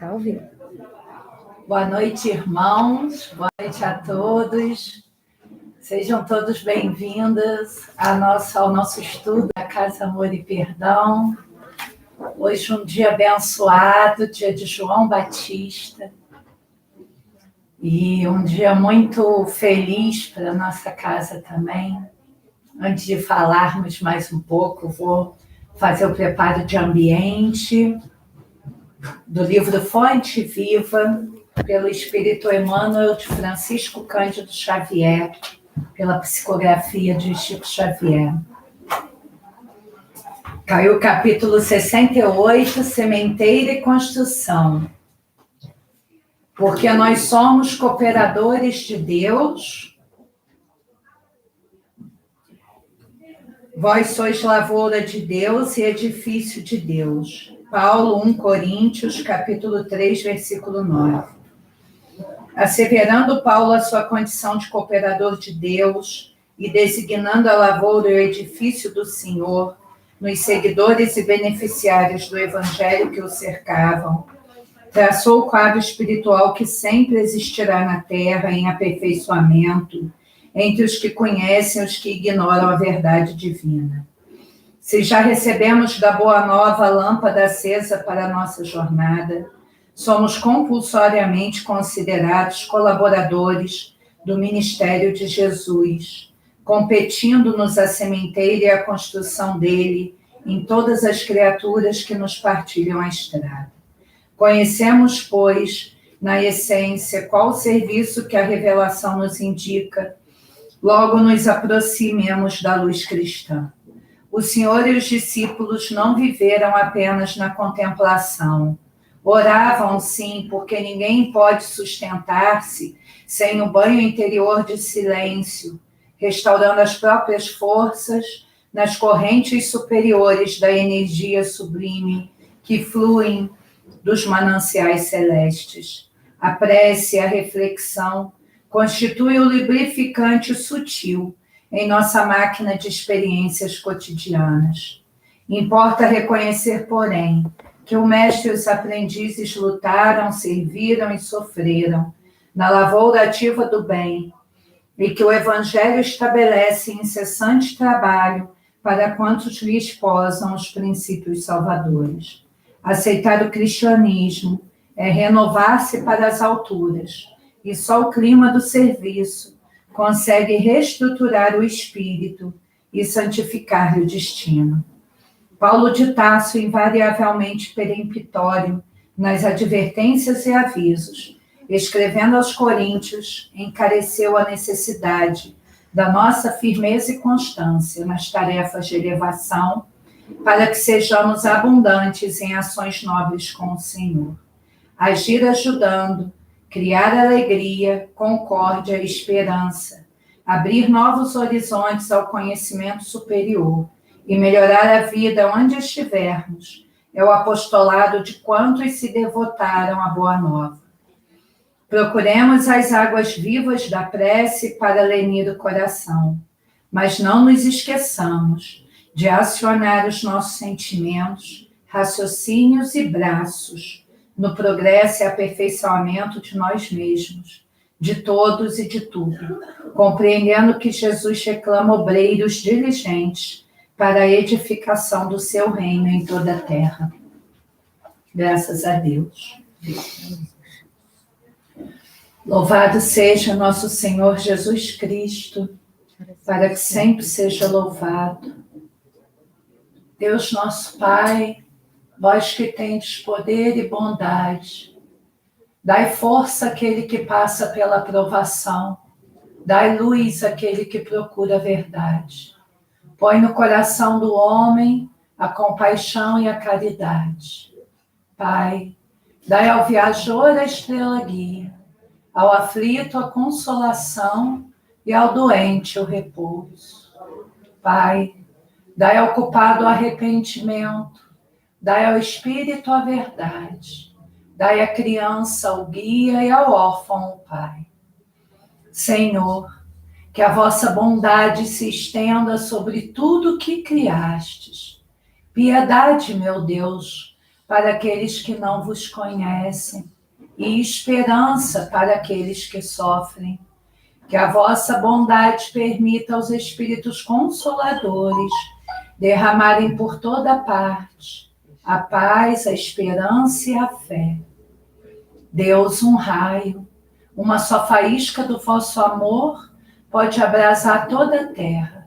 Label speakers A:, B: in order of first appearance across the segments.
A: Tá ao vivo.
B: Boa noite, irmãos. Boa noite a todos. Sejam todos bem-vindos ao nosso estudo da Casa Amor e Perdão. Hoje um dia abençoado, dia de João Batista. E um dia muito feliz para a nossa casa também. Antes de falarmos mais um pouco, vou fazer o preparo de ambiente do livro Fonte Viva, pelo Espírito Emmanuel de Francisco Cândido Xavier, pela psicografia de Chico Xavier. Caiu o capítulo 68, Sementeira e Construção. Porque nós somos cooperadores de Deus, vós sois lavoura de Deus e edifício de Deus. Paulo 1 Coríntios, capítulo 3, versículo 9. Asseverando Paulo a sua condição de cooperador de Deus e designando a lavoura e o edifício do Senhor nos seguidores e beneficiários do Evangelho que o cercavam, traçou o quadro espiritual que sempre existirá na Terra em aperfeiçoamento entre os que conhecem e os que ignoram a verdade divina. Se já recebemos da Boa Nova a lâmpada acesa para a nossa jornada, somos compulsoriamente considerados colaboradores do ministério de Jesus, competindo-nos a sementeira e a construção dele em todas as criaturas que nos partilham a estrada. Conhecemos, pois, na essência, qual o serviço que a revelação nos indica, logo nos aproximemos da luz cristã. O Senhor e os discípulos não viveram apenas na contemplação. Oravam, sim, porque ninguém pode sustentar-se sem o banho interior de silêncio, restaurando as próprias forças nas correntes superiores da energia sublime que fluem dos mananciais celestes. A prece e a reflexão constituem o lubrificante sutil em nossa máquina de experiências cotidianas. Importa reconhecer, porém, que o mestre e os aprendizes lutaram, serviram e sofreram na lavoura ativa do bem, e que o Evangelho estabelece incessante trabalho para quantos lhe esposam os princípios salvadores. Aceitar o cristianismo é renovar-se para as alturas, e só o clima do serviço consegue reestruturar o espírito e santificar-lhe o destino. Paulo de Tarso, invariavelmente peremptório nas advertências e avisos, escrevendo aos Coríntios, encareceu a necessidade da nossa firmeza e constância nas tarefas de elevação, para que sejamos abundantes em ações nobres com o Senhor. Agir ajudando, criar alegria, concórdia e esperança, abrir novos horizontes ao conhecimento superior e melhorar a vida onde estivermos, é o apostolado de quantos se devotaram à Boa Nova. Procuremos as águas vivas da prece para lenir o coração, mas não nos esqueçamos de acionar os nossos sentimentos, raciocínios e braços no progresso e aperfeiçoamento de nós mesmos, de todos e de tudo, compreendendo que Jesus reclama obreiros diligentes para a edificação do seu reino em toda a terra. Graças a Deus. Louvado seja nosso Senhor Jesus Cristo, para que sempre seja louvado. Deus nosso Pai, vós que tendes poder e bondade, dai força àquele que passa pela provação, dai luz àquele que procura a verdade. Põe no coração do homem a compaixão e a caridade. Pai, dai ao viajor a estrela guia, ao aflito a consolação e ao doente o repouso. Pai, dai ao culpado o arrependimento, dai ao espírito a verdade, dai à criança o guia e ao órfão o pai. Senhor, que a vossa bondade se estenda sobre tudo que criastes. Piedade, meu Deus, para aqueles que não vos conhecem, e esperança para aqueles que sofrem. Que a vossa bondade permita aos Espíritos Consoladores derramarem por toda parte a paz, a esperança e a fé. Deus, um raio, uma só faísca do vosso amor pode abrasar toda a terra.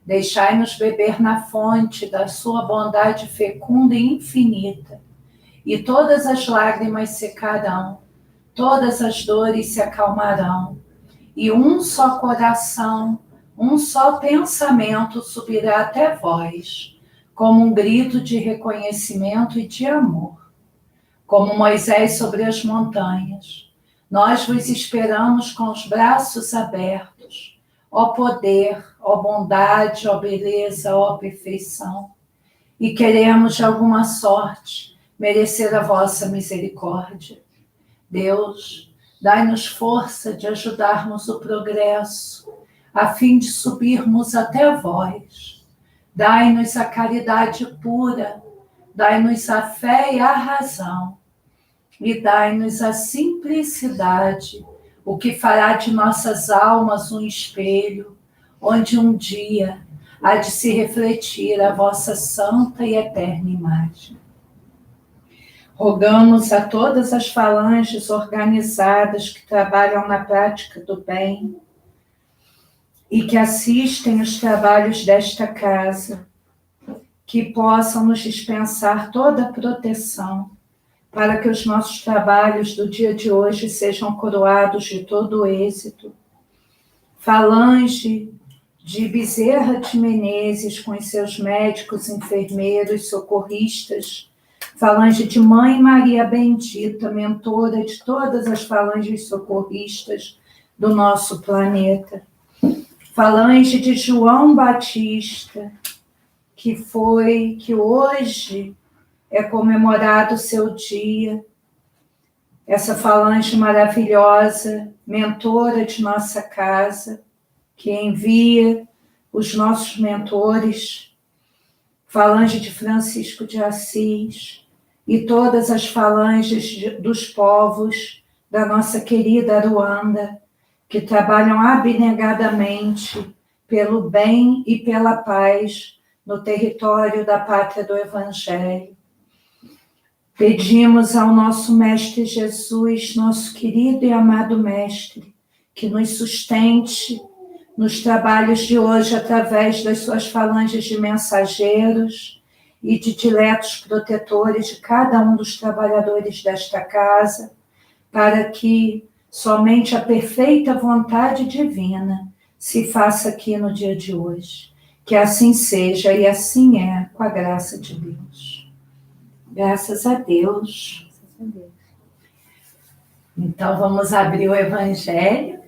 B: Deixai-nos beber na fonte da sua bondade fecunda e infinita, e todas as lágrimas secarão, todas as dores se acalmarão, e um só coração, um só pensamento subirá até vós, como um grito de reconhecimento e de amor. Como Moisés sobre as montanhas, nós vos esperamos com os braços abertos, ó poder, ó bondade, ó beleza, ó perfeição, e queremos de alguma sorte merecer a vossa misericórdia. Deus, dai-nos força de ajudarmos o progresso, a fim de subirmos até vós. Dai-nos a caridade pura, dai-nos a fé e a razão, e dai-nos a simplicidade, o que fará de nossas almas um espelho, onde um dia há de se refletir a vossa santa e eterna imagem. Rogamos a todas as falanges organizadas que trabalham na prática do bem e que assistem os trabalhos desta casa, que possam nos dispensar toda a proteção, para que os nossos trabalhos do dia de hoje sejam coroados de todo o êxito. Falange de Bezerra de Menezes, com os seus médicos, enfermeiros, socorristas, falange de Mãe Maria Bendita, mentora de todas as falanges socorristas do nosso planeta. Falange de João Batista, que hoje é comemorado o seu dia. Essa falange maravilhosa, mentora de nossa casa, que envia os nossos mentores, falange de Francisco de Assis, e todas as falanges dos povos da nossa querida Ruanda, que trabalham abnegadamente pelo bem e pela paz no território da pátria do Evangelho. Pedimos ao nosso Mestre Jesus, nosso querido e amado Mestre, que nos sustente nos trabalhos de hoje através das suas falanges de mensageiros e de diletos protetores de cada um dos trabalhadores desta casa, para que somente a perfeita vontade divina se faça aqui no dia de hoje. Que assim seja e assim é, com a graça de Deus. Graças a Deus. Então, vamos abrir o Evangelho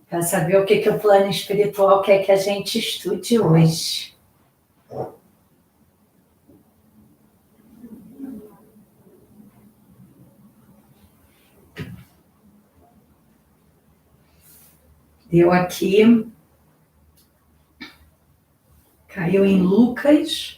B: para saber o que o plano espiritual quer que a gente estude hoje. Deu aqui, caiu em Lucas,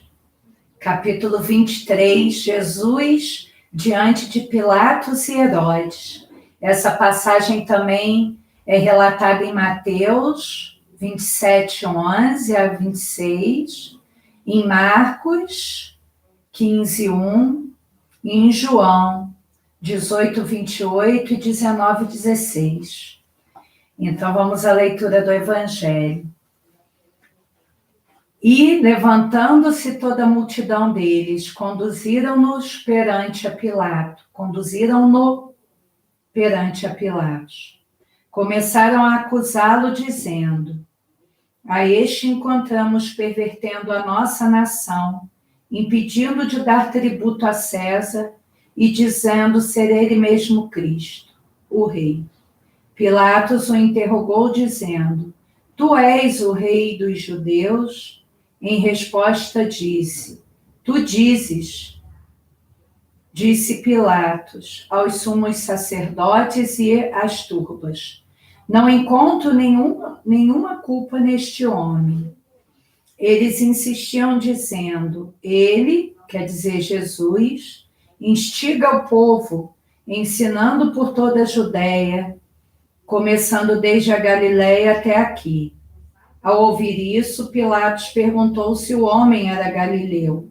B: capítulo 23, Jesus diante de Pilatos e Herodes. Essa passagem também é relatada em Mateus 27, 11 a 26, em Marcos 15, 1, e em João 18, 28 e 19, 16. Então, vamos à leitura do Evangelho. E, levantando-se toda a multidão deles, conduziram-no perante a Pilatos. Começaram a acusá-lo, dizendo: a este encontramos pervertendo a nossa nação, impedindo de dar tributo a César e dizendo ser ele mesmo Cristo, o Rei. Pilatos o interrogou, dizendo: tu és o Rei dos judeus? Em resposta disse: tu dizes. Disse Pilatos aos sumos sacerdotes e às turbas: não encontro nenhuma culpa neste homem. Eles insistiam, dizendo: ele quer dizer Jesus, instiga o povo, ensinando por toda a Judéia, começando desde a Galiléia até aqui. Ao ouvir isso, Pilatos perguntou se o homem era galileu.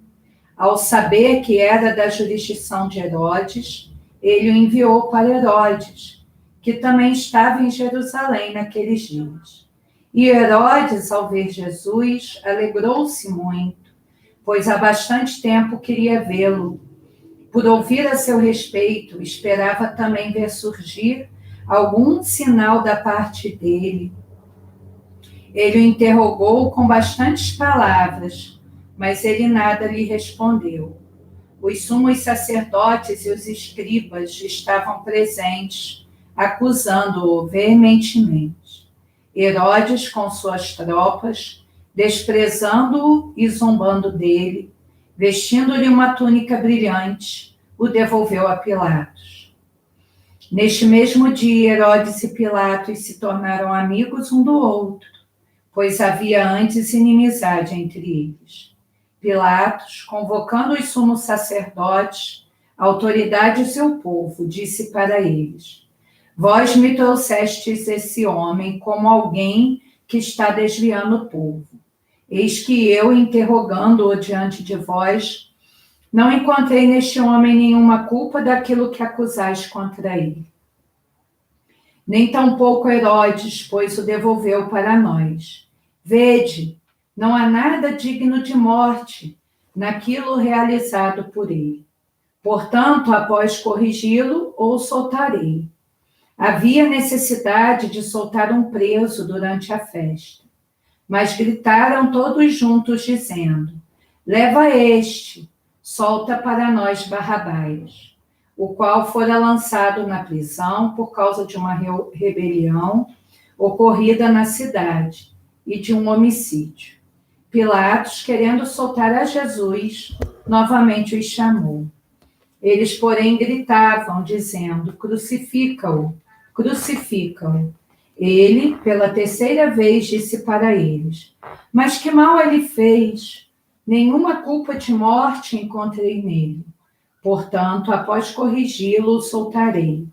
B: Ao saber que era da jurisdição de Herodes, ele o enviou para Herodes, que também estava em Jerusalém naqueles dias. E Herodes, ao ver Jesus, alegrou-se muito, pois há bastante tempo queria vê-lo. Por ouvir a seu respeito, esperava também ver surgir algum sinal da parte dele. Ele o interrogou com bastantes palavras, mas ele nada lhe respondeu. Os sumos sacerdotes e os escribas estavam presentes, acusando-o veementemente. Herodes, com suas tropas, desprezando-o e zombando dele, vestindo-lhe uma túnica brilhante, o devolveu a Pilatos. Neste mesmo dia, Herodes e Pilatos se tornaram amigos um do outro, pois havia antes inimizade entre eles. Pilatos, convocando os sumos sacerdotes, autoridades e o povo, disse para eles: Vós me trouxestes esse homem como alguém que está desviando o povo. Eis que eu, interrogando-o diante de vós, não encontrei neste homem nenhuma culpa daquilo que acusais contra ele. Nem tampouco Herodes, pois o devolveu para nós. Vede, não há nada digno de morte naquilo realizado por ele. Portanto, após corrigi-lo, o soltarei. Havia necessidade de soltar um preso durante a festa. Mas gritaram todos juntos, dizendo: Leva este, solta para nós Barrabás, o qual fora lançado na prisão por causa de uma rebelião ocorrida na cidade e de um homicídio. Pilatos, querendo soltar a Jesus, novamente os chamou. Eles, porém, gritavam, dizendo: Crucifica-o, crucifica-o. Ele, pela terceira vez, disse para eles: Mas que mal ele fez? Nenhuma culpa de morte encontrei nele. Portanto, após corrigi-lo, o soltarei.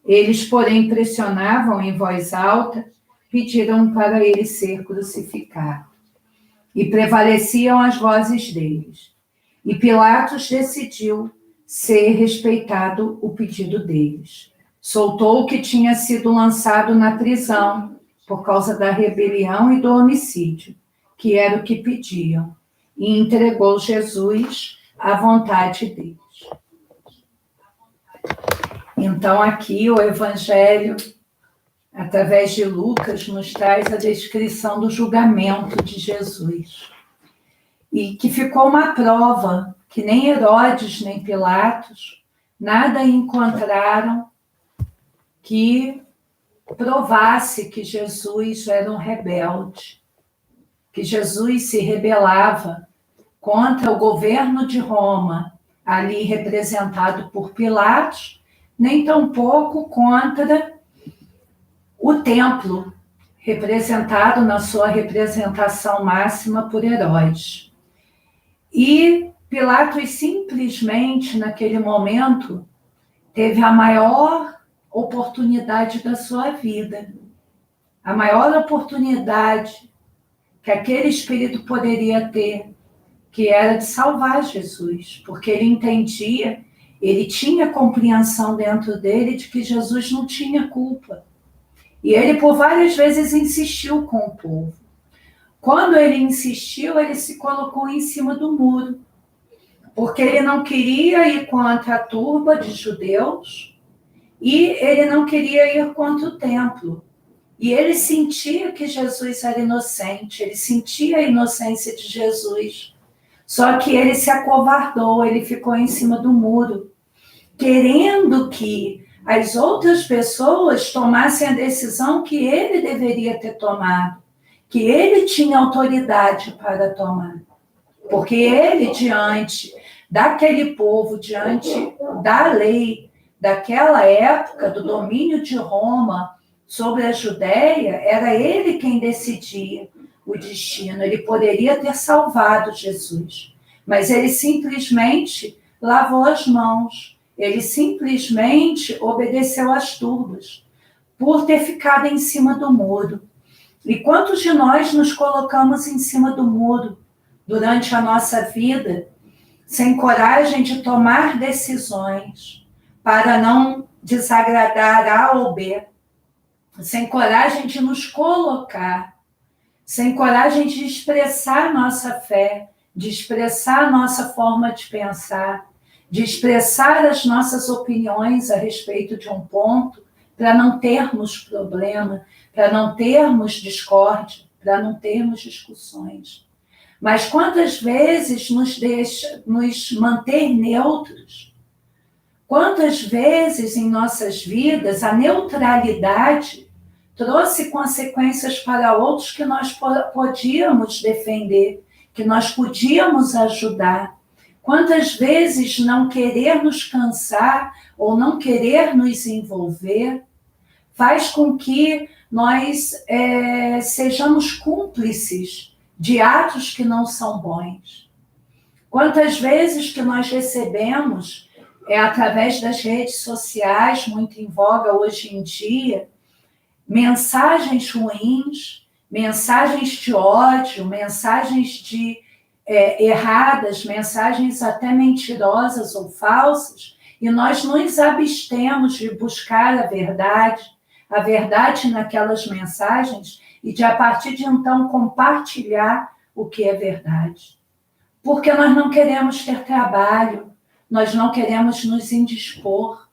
B: Eles, porém, pressionavam em voz alta, pediram para ele ser crucificado. E prevaleciam as vozes deles. E Pilatos decidiu ser respeitado o pedido deles. Soltou o que tinha sido lançado na prisão por causa da rebelião e do homicídio, que era o que pediam, e entregou Jesus à vontade deles. Então, aqui o Evangelho, através de Lucas, nos traz a descrição do julgamento de Jesus. E que ficou uma prova que nem Herodes nem Pilatos nada encontraram que provasse que Jesus era um rebelde, que Jesus se rebelava contra o governo de Roma, ali representado por Pilatos, nem tampouco contra o templo, representado na sua representação máxima por Herodes. E Pilatos simplesmente, naquele momento, teve a maior oportunidade da sua vida. A maior oportunidade que aquele espírito poderia ter, que era de salvar Jesus, porque ele entendia, ele tinha compreensão dentro dele de que Jesus não tinha culpa. E ele por várias vezes insistiu com o povo. Quando ele insistiu, ele se colocou em cima do muro, porque ele não queria ir contra a turba de judeus e ele não queria ir contra o templo. E ele sentia que Jesus era inocente, ele sentia a inocência de Jesus. Só que ele se acovardou, ele ficou em cima do muro, querendo que as outras pessoas tomassem a decisão que ele deveria ter tomado, que ele tinha autoridade para tomar. Porque ele, diante daquele povo, diante da lei daquela época, do domínio de Roma sobre a Judéia, era ele quem decidia o destino. Ele poderia ter salvado Jesus, mas ele simplesmente lavou as mãos, ele simplesmente obedeceu às turbas, por ter ficado em cima do muro. E quantos de nós nos colocamos em cima do muro durante a nossa vida, sem coragem de tomar decisões para não desagradar A ou B, sem coragem de nos colocar, sem coragem de expressar nossa fé, de expressar nossa forma de pensar, de expressar as nossas opiniões a respeito de um ponto, para não termos problema, para não termos discórdia, para não termos discussões. Mas quantas vezes nos manter neutros? Quantas vezes em nossas vidas a neutralidade trouxe consequências para outros que nós podíamos defender, que nós podíamos ajudar? Quantas vezes não querer nos cansar ou não querer nos envolver faz com que nós sejamos cúmplices de atos que não são bons? Quantas vezes que nós recebemos, através das redes sociais, muito em voga hoje em dia, mensagens ruins, mensagens de ódio, mensagens erradas, mensagens até mentirosas ou falsas, e nós nos abstemos de buscar a verdade naquelas mensagens e de, a partir de então, compartilhar o que é verdade. Porque nós não queremos ter trabalho, nós não queremos nos indispor,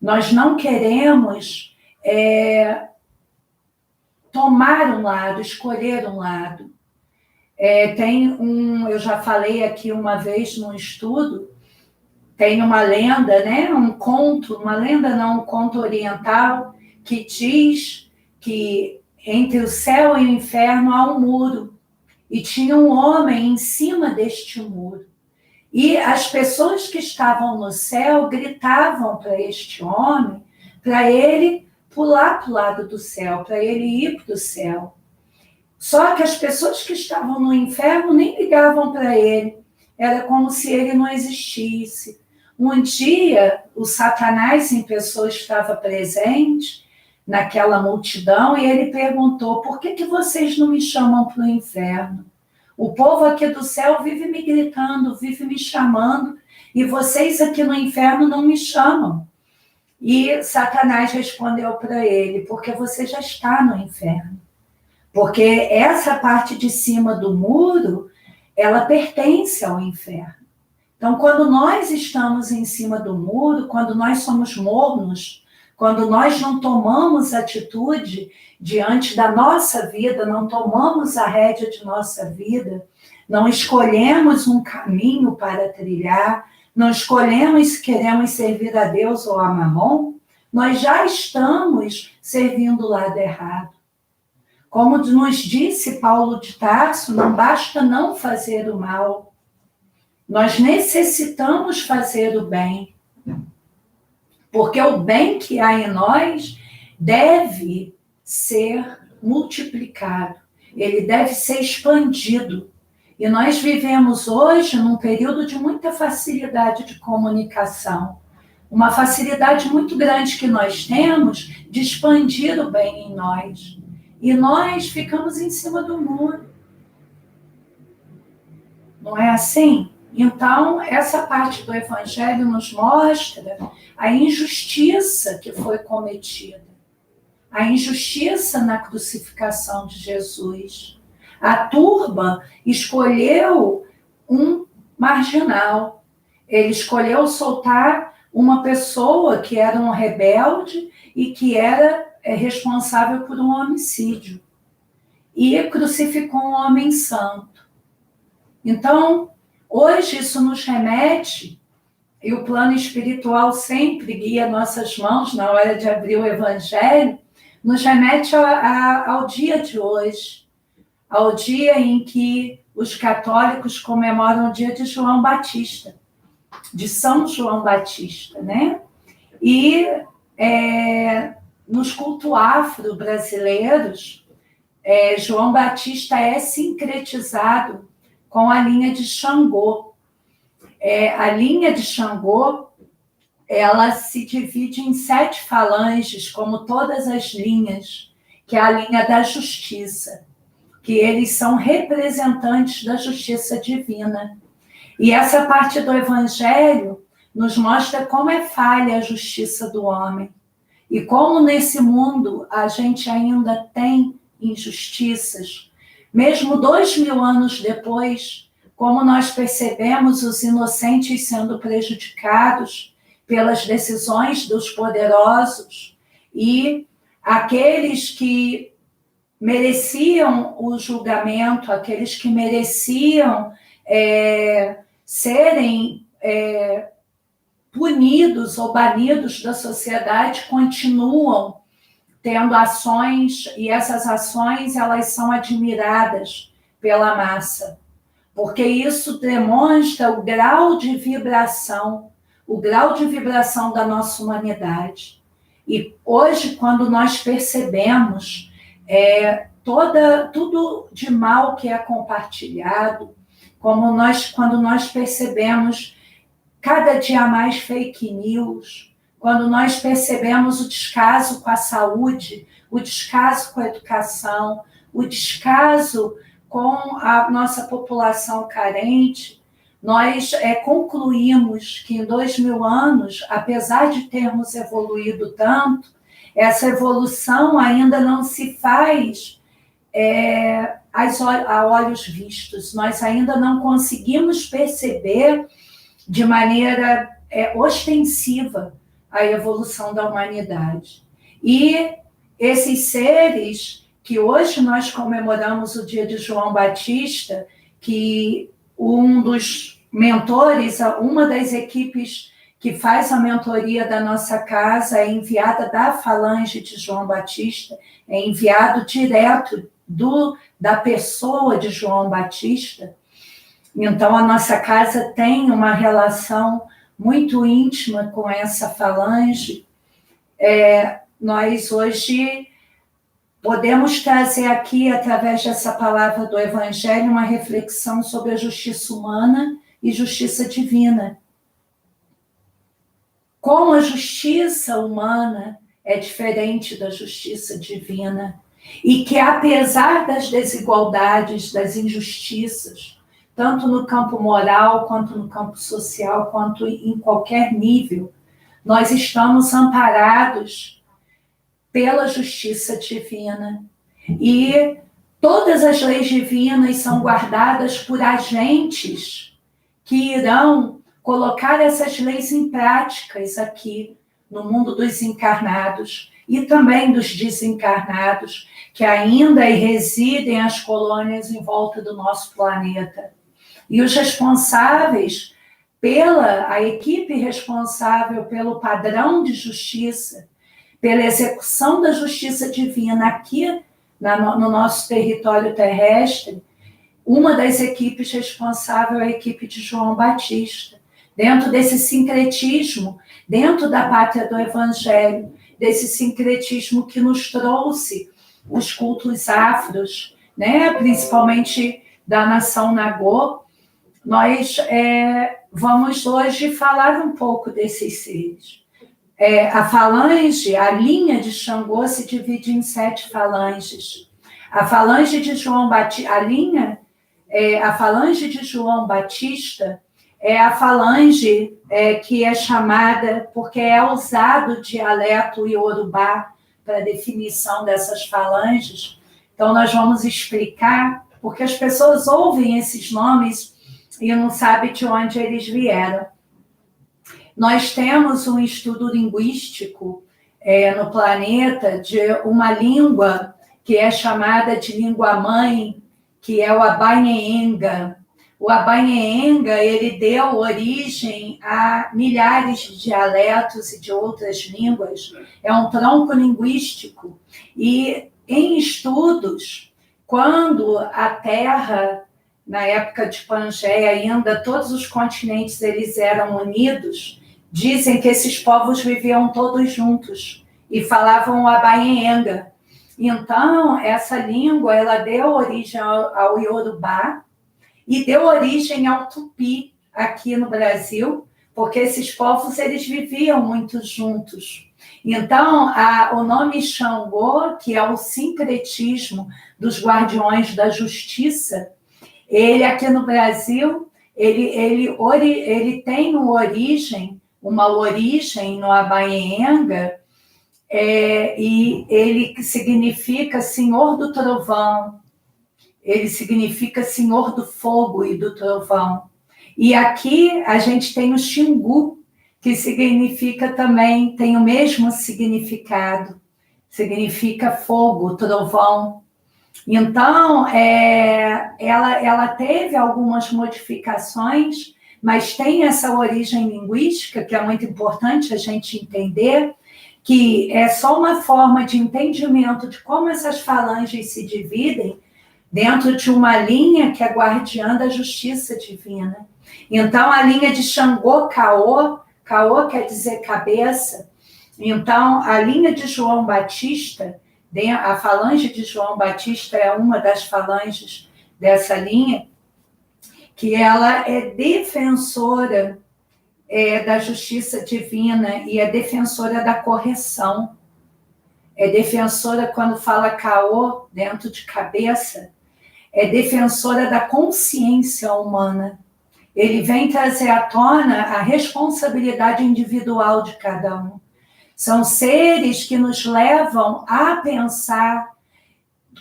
B: nós não queremos tomar um lado, escolher um lado. Eu já falei aqui uma vez num estudo, tem uma lenda, né? Um conto oriental, que diz que entre o céu e o inferno há um muro, e tinha um homem em cima deste muro. E as pessoas que estavam no céu gritavam para este homem, para ele pular para o lado do céu, para ele ir para o céu. Só que as pessoas que estavam no inferno nem ligavam para ele. Era como se ele não existisse. Um dia, o Satanás em pessoa estava presente naquela multidão e ele perguntou: por que vocês não me chamam para o inferno? O povo aqui do céu vive me gritando, vive me chamando, e vocês aqui no inferno não me chamam. E Satanás respondeu para ele: porque você já está no inferno. Porque essa parte de cima do muro, ela pertence ao inferno. Então, quando nós estamos em cima do muro, quando nós somos mornos, quando nós não tomamos atitude diante da nossa vida, não tomamos a rédea de nossa vida, não escolhemos um caminho para trilhar, não escolhemos se queremos servir a Deus ou a Mamon, nós já estamos servindo o lado errado. Como nos disse Paulo de Tarso, não basta não fazer o mal, nós necessitamos fazer o bem, porque o bem que há em nós deve ser multiplicado, ele deve ser expandido. E nós vivemos hoje num período de muita facilidade de comunicação, uma facilidade muito grande que nós temos de expandir o bem em nós. E nós ficamos em cima do muro. Não é assim? Então, essa parte do Evangelho nos mostra a injustiça que foi cometida. A injustiça na crucificação de Jesus. A turba escolheu um marginal. Ele escolheu soltar uma pessoa que era um rebelde e que era responsável por um homicídio. E crucificou um homem santo. Então, hoje isso nos remete, e o plano espiritual sempre guia nossas mãos na hora de abrir o Evangelho, nos remete ao dia de hoje, ao dia em que os católicos comemoram o dia de João Batista, de São João Batista, né? E nos cultos afro-brasileiros, João Batista é sincretizado com a linha de Xangô, A linha de Xangô, ela se divide em 7 falanges, como todas as linhas, que é a linha da justiça, que eles são representantes da justiça divina. E essa parte do Evangelho nos mostra como é falha a justiça do homem. E como nesse mundo a gente ainda tem injustiças. Mesmo 2000 anos depois, como nós percebemos os inocentes sendo prejudicados pelas decisões dos poderosos e aqueles que mereciam o julgamento, aqueles que mereciam serem punidos ou banidos da sociedade, continuam tendo ações, e essas ações elas são admiradas pela massa, porque isso demonstra o grau de vibração da nossa humanidade. E hoje, quando nós percebemos tudo de mal que é compartilhado, quando nós percebemos cada dia mais fake news, quando nós percebemos o descaso com a saúde, o descaso com a educação, o descaso com a nossa população carente, nós concluímos que em 2000 anos, apesar de termos evoluído tanto, essa evolução ainda não se faz a olhos vistos. Nós ainda não conseguimos perceber de maneira ostensiva a evolução da humanidade. E esses seres que hoje nós comemoramos o dia de João Batista, que um dos mentores, uma das equipes que faz a mentoria da nossa casa é enviada da falange de João Batista, é enviado direto da pessoa de João Batista. Então, a nossa casa tem uma relação muito íntima com essa falange. Nós hoje podemos trazer aqui, através dessa palavra do Evangelho, uma reflexão sobre a justiça humana e justiça divina. Como a justiça humana é diferente da justiça divina, e que, apesar das desigualdades, das injustiças, tanto no campo moral, quanto no campo social, quanto em qualquer nível, nós estamos amparados pela justiça divina. E todas as leis divinas são guardadas por agentes que irão colocar essas leis em práticas aqui no mundo dos encarnados e também dos desencarnados, que ainda residem as colônias em volta do nosso planeta. E os responsáveis a equipe responsável pelo padrão de justiça, pela execução da justiça divina aqui no nosso território terrestre, uma das equipes responsável é a equipe de João Batista. Dentro desse sincretismo, dentro da pátria do Evangelho, desse sincretismo que nos trouxe os cultos afros, principalmente da nação Nagô, nós vamos hoje falar um pouco desses seres. A falange, a linha de Xangô se divide em 7 falanges. A falange de João Batista, a falange de João Batista é a falange que é chamada, porque é usado o dialeto iorubá para definição dessas falanges. Então, nós vamos explicar, porque as pessoas ouvem esses nomes e não sabem de onde eles vieram. Nós temos um estudo linguístico no planeta de uma língua que é chamada de língua-mãe, que é o Abanyenga. O Abanyenga, ele deu origem a milhares de dialetos e de outras línguas. É um tronco linguístico. E em estudos, quando a Terra, na época de Pangeia ainda, todos os continentes eles eram unidos, dizem que esses povos viviam todos juntos e falavam o Abanyenga. Então, essa língua, ela deu origem ao Iorubá e deu origem ao Tupi. aqui no Brasil, porque esses povos eles viviam muito juntos. Então, o nome Xangô, que é o sincretismo dos guardiões da justiça, ele aqui no Brasil, ele tem uma origem no Abaenga, e ele significa Senhor do Trovão, ele significa Senhor do Fogo e do Trovão. E aqui a gente tem o Xingu, que significa também, tem o mesmo significado, significa fogo, trovão. Então, ela teve algumas modificações, mas tem essa origem linguística, que é muito importante a gente entender, que é só uma forma de entendimento de como essas falanges se dividem dentro de uma linha que é guardiã da justiça divina. Então, a linha de Xangô, Caô quer dizer cabeça. Então, a linha de João Batista, a falange de João Batista é uma das falanges dessa linha, que ela é defensora da justiça divina e é defensora da correção. É defensora, quando fala Caô, dentro de cabeça, é defensora da consciência humana. Ele vem trazer à tona a responsabilidade individual de cada um. São seres que nos levam a pensar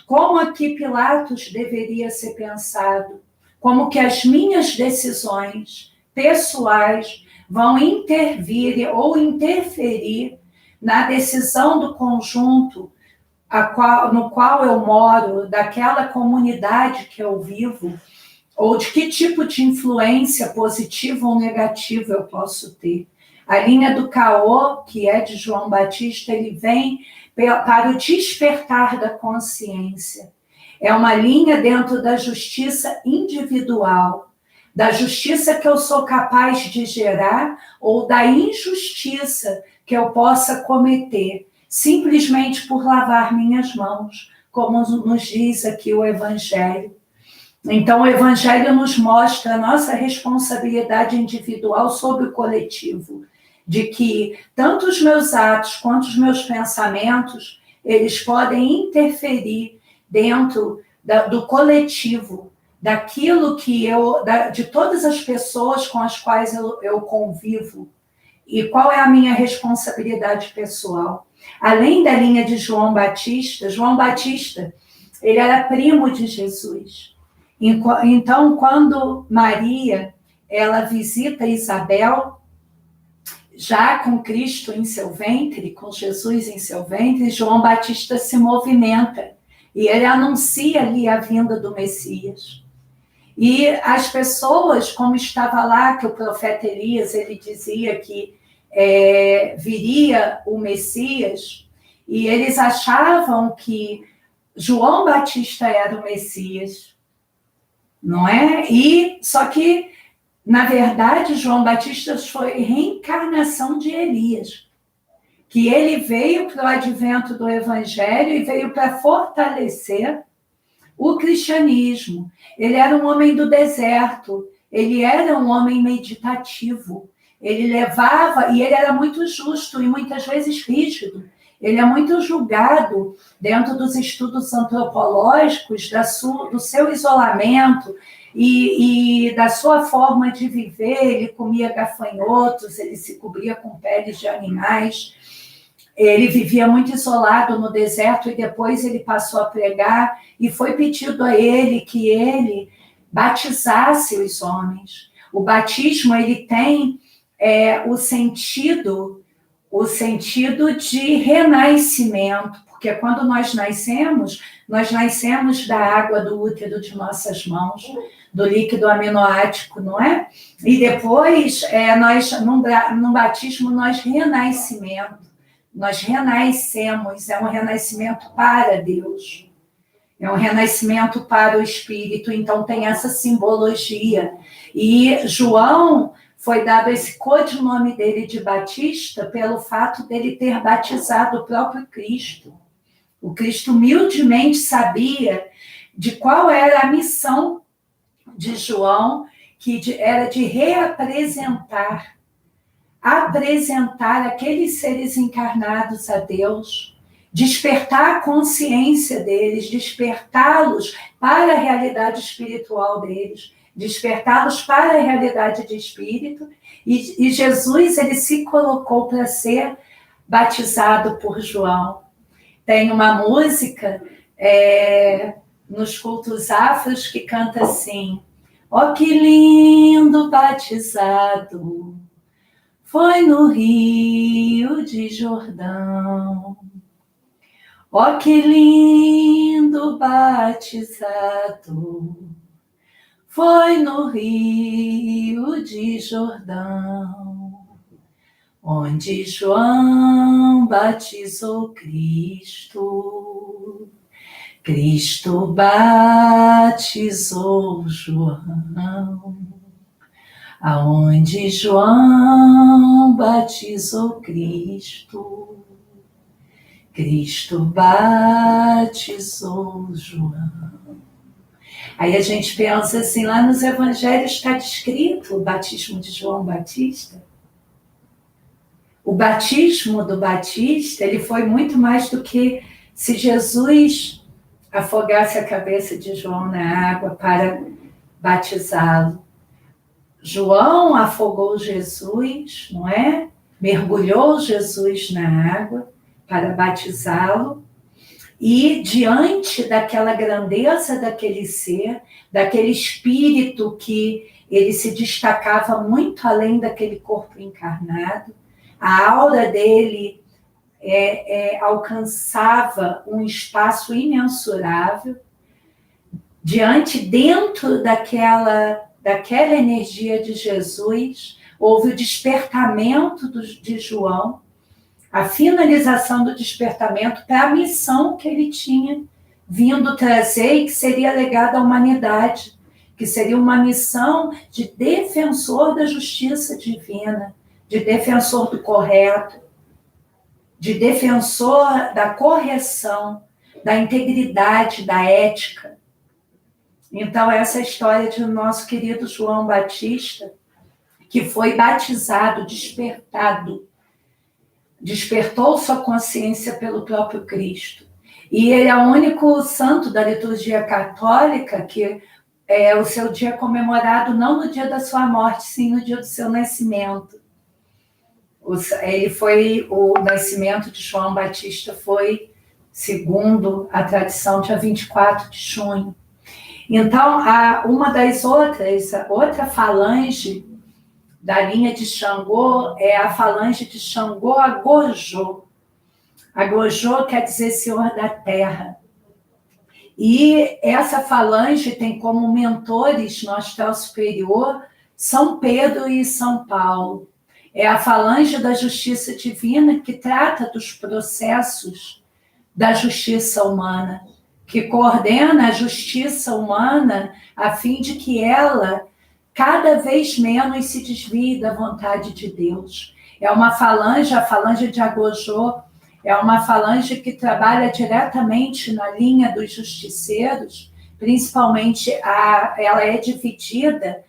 B: como aqui Pilatos deveria ser pensado, como que as minhas decisões pessoais vão intervir ou interferir na decisão do conjunto no qual eu moro, daquela comunidade que eu vivo, ou de que tipo de influência positiva ou negativa eu posso ter. A linha do Caô, que é de João Batista, ele vem para o despertar da consciência. É uma linha dentro da justiça individual, da justiça que eu sou capaz de gerar ou da injustiça que eu possa cometer, simplesmente por lavar minhas mãos, como nos diz aqui o Evangelho. Então, o Evangelho nos mostra a nossa responsabilidade individual sobre o coletivo, de que tanto os meus atos quanto os meus pensamentos, eles podem interferir dentro do coletivo, daquilo que de todas as pessoas com as quais eu convivo. E qual é a minha responsabilidade pessoal? Além da linha de João Batista, ele era primo de Jesus. Então, quando Maria, ela visita Isabel, já com Cristo em seu ventre, com Jesus em seu ventre, João Batista se movimenta e ele anuncia ali a vinda do Messias. E as pessoas, como estava lá, que o profeta Elias, ele dizia que viria o Messias, e eles achavam que João Batista era o Messias, não é? Só que, na verdade, João Batista foi reencarnação de Elias, que ele veio para o advento do Evangelho e veio para fortalecer o cristianismo. Ele era um homem do deserto, ele era um homem meditativo, ele levava, e ele era muito justo e muitas vezes rígido. Ele é muito julgado dentro dos estudos antropológicos do seu isolamento e da sua forma de viver. Ele comia gafanhotos, ele se cobria com peles de animais. Ele vivia muito isolado no deserto e depois ele passou a pregar e foi pedido a ele que ele batizasse os homens. O batismo, ele tem o sentido de renascimento, porque quando nós nascemos da água do útero de nossas mãos, do líquido aminoático, não é? E depois, no batismo, nós renascemos, é um renascimento para Deus, é um renascimento para o Espírito, então tem essa simbologia. E João foi dado esse codinome dele de Batista pelo fato dele ter batizado o próprio Cristo. O Cristo humildemente sabia de qual era a missão de João, que era de reapresentar, apresentar aqueles seres encarnados a Deus, despertar a consciência deles, despertá-los para a realidade espiritual deles, despertá-los para a realidade de espírito, e Jesus, ele se colocou para ser batizado por João. Tem uma música nos cultos afros que canta assim: ó, que lindo batizado foi no Rio de Jordão. Ó, que lindo batizado foi no Rio de Jordão, onde João batizou Cristo. Cristo batizou João, aonde João batizou Cristo. Cristo batizou João. Aí a gente pensa assim, lá nos evangelhos está descrito o batismo de João Batista. O batismo do Batista, ele foi muito mais do que se Jesus afogasse a cabeça de João na água para batizá-lo. João afogou Jesus, não é? Mergulhou Jesus na água para batizá-lo, e diante daquela grandeza daquele ser, daquele espírito que ele se destacava muito além daquele corpo encarnado, a aura dele alcançava um espaço imensurável. Dentro daquela energia de Jesus, houve o despertamento de João, a finalização do despertamento para a missão que ele tinha vindo trazer e que seria legada à humanidade, que seria uma missão de defensor da justiça divina, de defensor do correto, de defensor da correção, da integridade, da ética. Então, essa é a história de nosso querido João Batista, que foi batizado, despertou sua consciência pelo próprio Cristo. E ele é o único santo da liturgia católica que o seu dia é comemorado não no dia da sua morte, sim no dia do seu nascimento. O nascimento de João Batista foi, segundo a tradição, dia 24 de junho. Então, uma das outra falange da linha de Xangô é a falange de Xangô Agojô. Agojô quer dizer Senhor da Terra. E essa falange tem como mentores no astral superior São Pedro e São Paulo. É a falange da justiça divina que trata dos processos da justiça humana, que coordena a justiça humana a fim de que ela cada vez menos se desvie da vontade de Deus. É uma falange, a falange de Agojô, é uma falange que trabalha diretamente na linha dos justiceiros, principalmente ela é dividida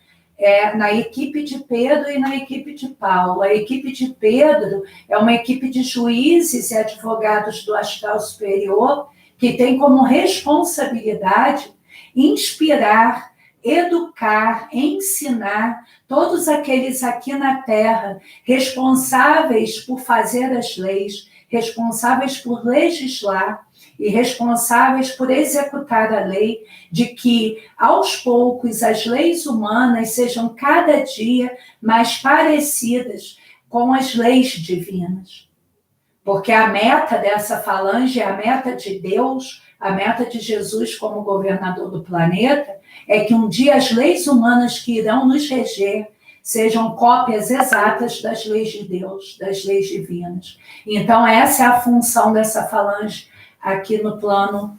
B: na equipe de Pedro e na equipe de Paulo. A equipe de Pedro é uma equipe de juízes e advogados do astral superior que tem como responsabilidade inspirar, educar, ensinar todos aqueles aqui na Terra responsáveis por fazer as leis, responsáveis por legislar e responsáveis por executar a lei, de que, aos poucos, as leis humanas sejam cada dia mais parecidas com as leis divinas. Porque a meta dessa falange, a meta de Deus, a meta de Jesus como governador do planeta, é que um dia as leis humanas que irão nos reger sejam cópias exatas das leis de Deus, das leis divinas. Então, essa é a função dessa falange aqui no plano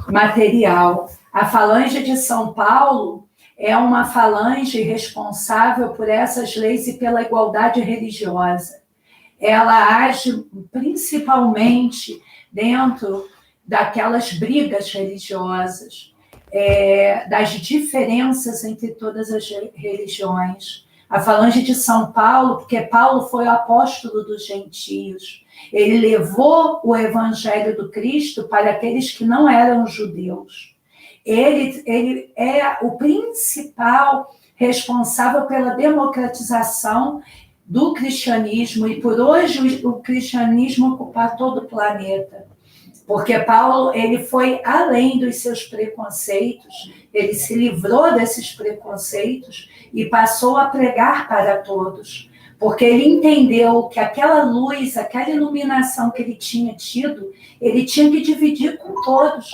B: material. A falange de São Paulo é uma falange responsável por essas leis e pela igualdade religiosa. Ela age principalmente dentro daquelas brigas religiosas. das diferenças entre todas as religiões. A falange de São Paulo, porque Paulo foi o apóstolo dos gentios. Ele levou o evangelho do Cristo para aqueles que não eram judeus. Ele é o principal responsável pela democratização do cristianismo e por hoje o cristianismo ocupar todo o planeta. Porque Paulo, ele foi além dos seus preconceitos, ele se livrou desses preconceitos e passou a pregar para todos. Porque ele entendeu que aquela luz, aquela iluminação que ele tinha tido, ele tinha que dividir com todos.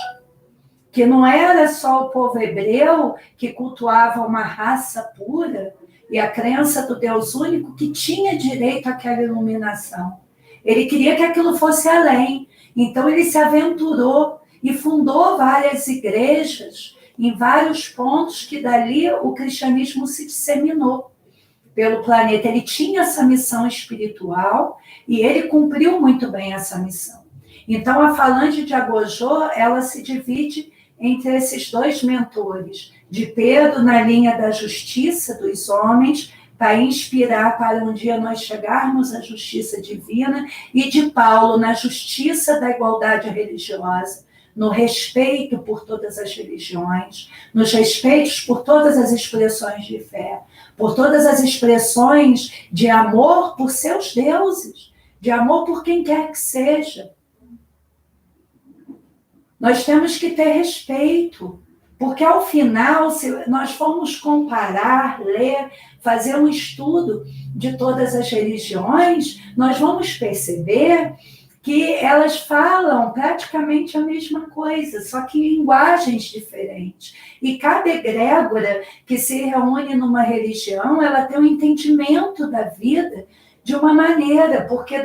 B: Que não era só o povo hebreu que cultuava uma raça pura e a crença do Deus único que tinha direito àquela iluminação. Ele queria que aquilo fosse além. Então ele se aventurou e fundou várias igrejas em vários pontos que dali o cristianismo se disseminou pelo planeta. Ele tinha essa missão espiritual e ele cumpriu muito bem essa missão. Então a falange de Agojô, ela se divide entre esses dois mentores, de Pedro na linha da justiça dos homens, para inspirar para um dia nós chegarmos à justiça divina, e de Paulo na justiça da igualdade religiosa, no respeito por todas as religiões, nos respeitos por todas as expressões de fé, por todas as expressões de amor por seus deuses, de amor por quem quer que seja. Nós temos que ter respeito, porque ao final, se nós formos comparar, ler, fazer um estudo de todas as religiões, nós vamos perceber que elas falam praticamente a mesma coisa, só que em linguagens diferentes. E cada egrégora que se reúne numa religião, ela tem um entendimento da vida de uma maneira, porque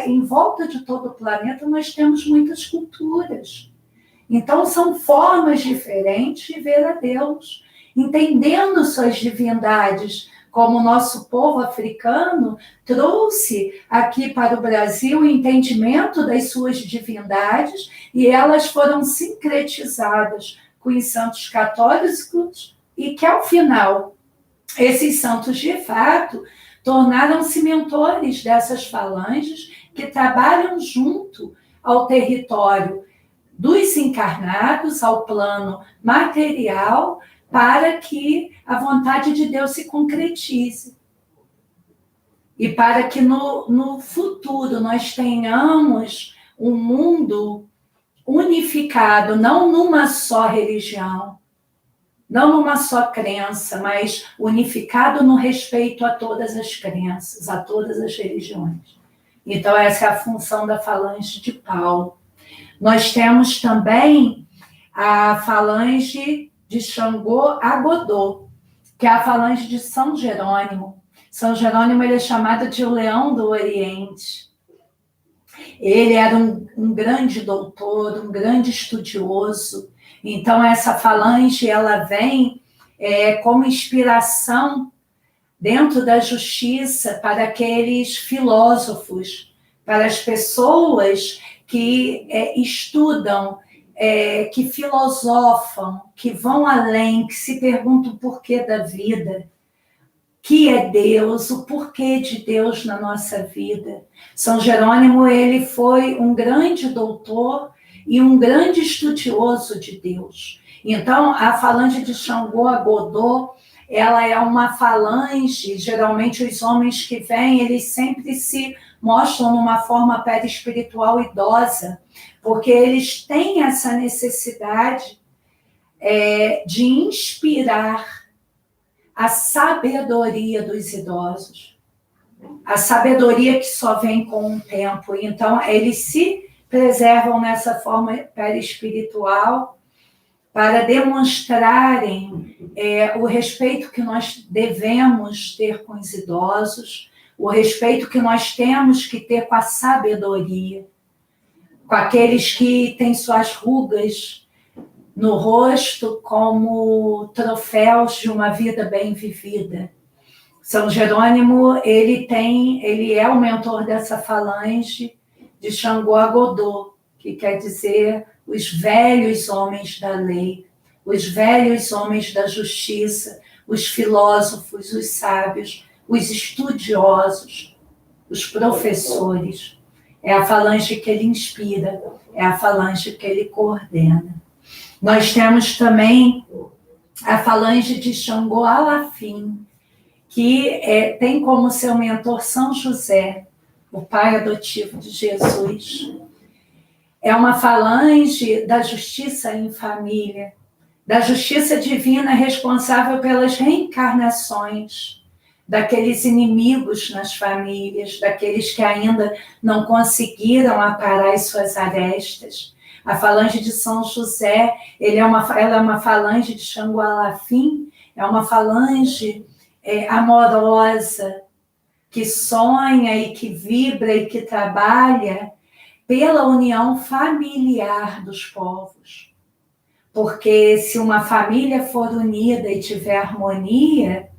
B: em volta de todo o planeta nós temos muitas culturas. Então, são formas diferentes de ver a Deus, entendendo suas divindades, como o nosso povo africano trouxe aqui para o Brasil o entendimento das suas divindades e elas foram sincretizadas com os santos católicos e que, ao final, esses santos, de fato, tornaram-se mentores dessas falanges que trabalham junto ao território dos encarnados, ao plano material, para que a vontade de Deus se concretize. E para que no futuro nós tenhamos um mundo unificado, não numa só religião, não numa só crença, mas unificado no respeito a todas as crenças, a todas as religiões. Então, essa é a função da falange de Paulo. Nós temos também a falange de Xangô Agodô, que é a falange de São Jerônimo. São Jerônimo, ele é chamado de o Leão do Oriente. Ele era um grande doutor, um grande estudioso. Então, essa falange, ela vem como inspiração dentro da justiça para aqueles filósofos, para as pessoas que estudam, que filosofam, que vão além, que se perguntam o porquê da vida, que é Deus, o porquê de Deus na nossa vida. São Jerônimo, ele foi um grande doutor e um grande estudioso de Deus. Então, a falange de Xangô Agodô, ela é uma falange, geralmente os homens que vêm, eles sempre se mostram numa forma perispiritual idosa, porque eles têm essa necessidade de inspirar a sabedoria dos idosos, a sabedoria que só vem com o tempo. Então, eles se preservam nessa forma perispiritual para demonstrarem o respeito que nós devemos ter com os idosos, o respeito que nós temos que ter com a sabedoria, com aqueles que têm suas rugas no rosto como troféus de uma vida bem vivida. São Jerônimo, ele é o mentor dessa falange de Xangô Agodô, que quer dizer os velhos homens da lei, os velhos homens da justiça, os filósofos, os sábios, os estudiosos, os professores. É a falange que ele inspira, é a falange que ele coordena. Nós temos também a falange de Xangô Alafim, que tem como seu mentor São José, o pai adotivo de Jesus. É uma falange da justiça em família, da justiça divina responsável pelas reencarnações daqueles inimigos nas famílias, daqueles que ainda não conseguiram aparar as suas arestas. A falange de São José, ela é uma falange de Xangô Alafim, é uma falange amorosa, que sonha e que vibra e que trabalha pela união familiar dos povos. Porque se uma família for unida e tiver harmonia,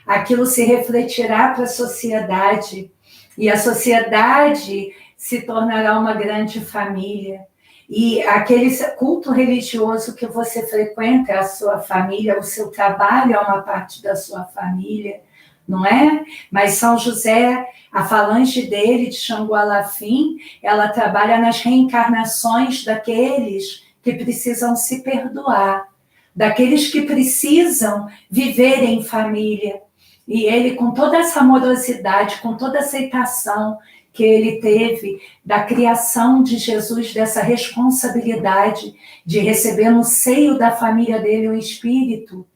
B: aquilo se refletirá para a sociedade, e a sociedade se tornará uma grande família. E aquele culto religioso que você frequenta é a sua família, o seu trabalho é uma parte da sua família, não é? Mas São José, a falange dele, de Xangô Alafim, ela trabalha nas reencarnações daqueles que precisam se perdoar, daqueles que precisam viver em família. E ele, com toda essa amorosidade, com toda a aceitação que ele teve da criação de Jesus, dessa responsabilidade de receber no seio da família dele um espírito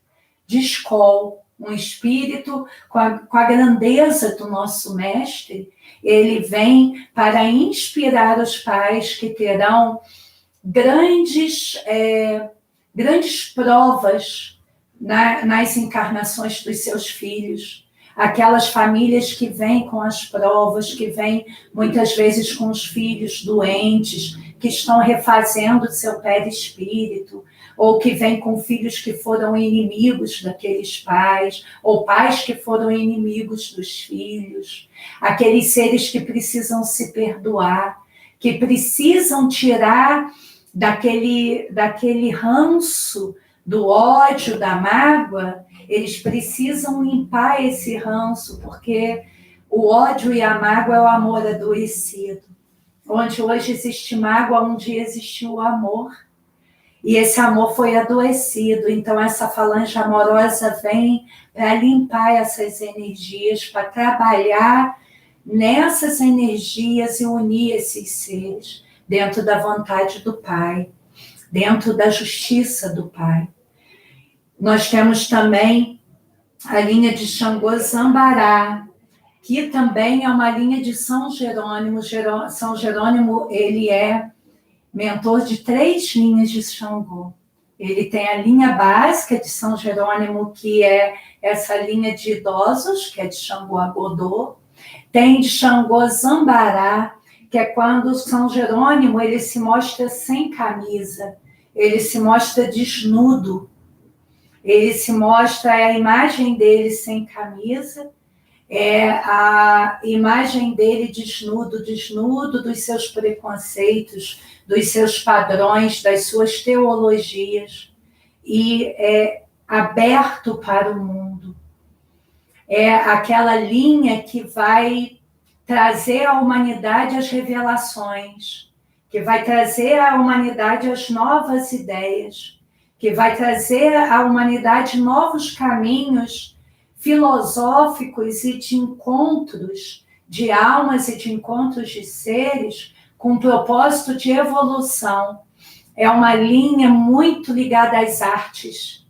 B: de escola, um espírito com a grandeza do nosso mestre, ele vem para inspirar os pais que terão grandes provas nas encarnações dos seus filhos. Aquelas famílias que vêm com as provas, que vêm muitas vezes com os filhos doentes, que estão refazendo o seu perispírito, ou que vêm com filhos que foram inimigos daqueles pais, ou pais que foram inimigos dos filhos, aqueles seres que precisam se perdoar, que precisam tirar daquele ranço, do ódio, da mágoa, eles precisam limpar esse ranço, porque o ódio e a mágoa é o amor adoecido. Onde hoje existe mágoa, um dia existiu o amor. E esse amor foi adoecido. Então, essa falange amorosa vem para limpar essas energias, para trabalhar nessas energias e unir esses seres dentro da vontade do Pai, dentro da justiça do Pai. Nós temos também a linha de Xangô Zambará, que também é uma linha de São Jerônimo. São Jerônimo, ele é mentor de 3 linhas de Xangô. Ele tem a linha básica de São Jerônimo, que é essa linha de idosos, que é de Xangô Agodô. Tem de Xangô Zambará, que é quando São Jerônimo ele se mostra sem camisa, ele se mostra desnudo, ele se mostra a imagem dele sem camisa, é a imagem dele desnudo dos seus preconceitos, dos seus padrões, das suas teologias, e é aberto para o mundo. É aquela linha que vai trazer à humanidade as revelações, que vai trazer à humanidade as novas ideias, que vai trazer à humanidade novos caminhos filosóficos e de encontros de almas e de encontros de seres com propósito de evolução. É uma linha muito ligada às artes,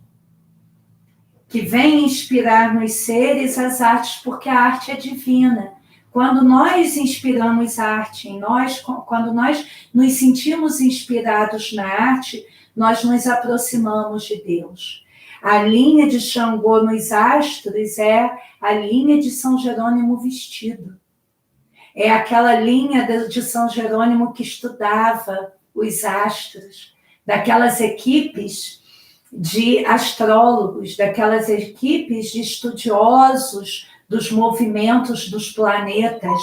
B: que vem inspirar nos seres as artes, porque a arte é divina. Quando nós inspiramos arte em nós, quando nós nos sentimos inspirados na arte, nós nos aproximamos de Deus. A linha de Xangô nos astros é a linha de São Jerônimo vestido. É aquela linha de São Jerônimo que estudava os astros, daquelas equipes de astrólogos, daquelas equipes de estudiosos dos movimentos dos planetas,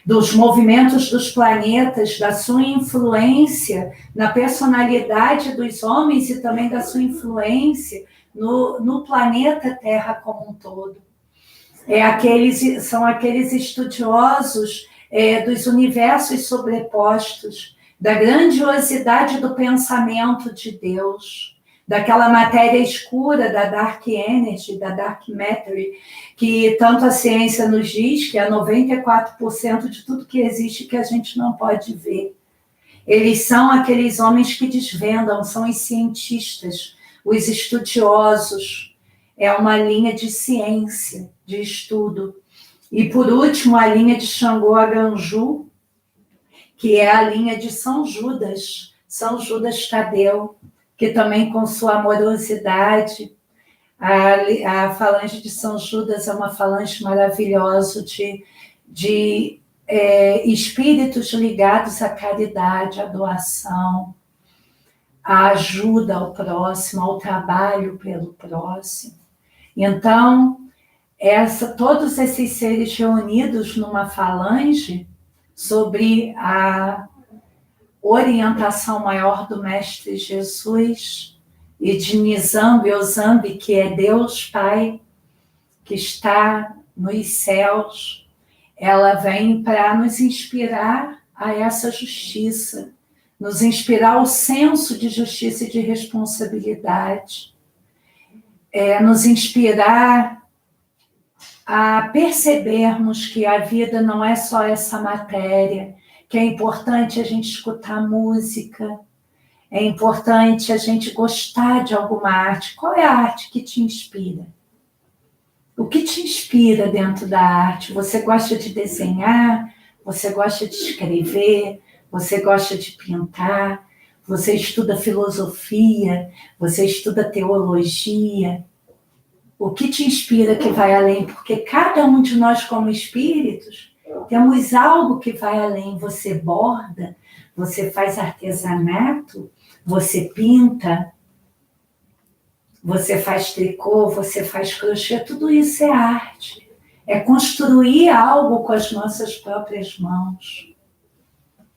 B: dos movimentos dos planetas, da sua influência na personalidade dos homens e também da sua influência no planeta Terra como um todo. São aqueles estudiosos dos universos sobrepostos, da grandiosidade do pensamento de Deus, daquela matéria escura, da Dark Energy, da Dark Matter, que tanto a ciência nos diz que é 94% de tudo que existe que a gente não pode ver. Eles são aqueles homens que desvendam, são os cientistas, os estudiosos. É uma linha de ciência, de estudo. E, por último, a linha de Xangô Aganju, que é a linha de São Judas Tadeu, que também com sua amorosidade, a falange de São Judas é uma falange maravilhosa de espíritos ligados à caridade, à doação, à ajuda ao próximo, ao trabalho pelo próximo. Então, todos esses seres reunidos numa falange sobre a orientação maior do Mestre Jesus e de Nizambi Ozambi, que é Deus Pai, que está nos céus, ela vem para nos inspirar a essa justiça, nos inspirar ao senso de justiça e de responsabilidade, nos inspirar a percebermos que a vida não é só essa matéria, que é importante a gente escutar música, é importante a gente gostar de alguma arte. Qual é a arte que te inspira? O que te inspira dentro da arte? Você gosta de desenhar? Você gosta de escrever? Você gosta de pintar? Você estuda filosofia? Você estuda teologia? O que te inspira que vai além? Porque cada um de nós, como espíritos, temos algo que vai além. Você borda, você faz artesanato, você pinta, você faz tricô, você faz crochê, tudo isso é arte. É construir algo com as nossas próprias mãos.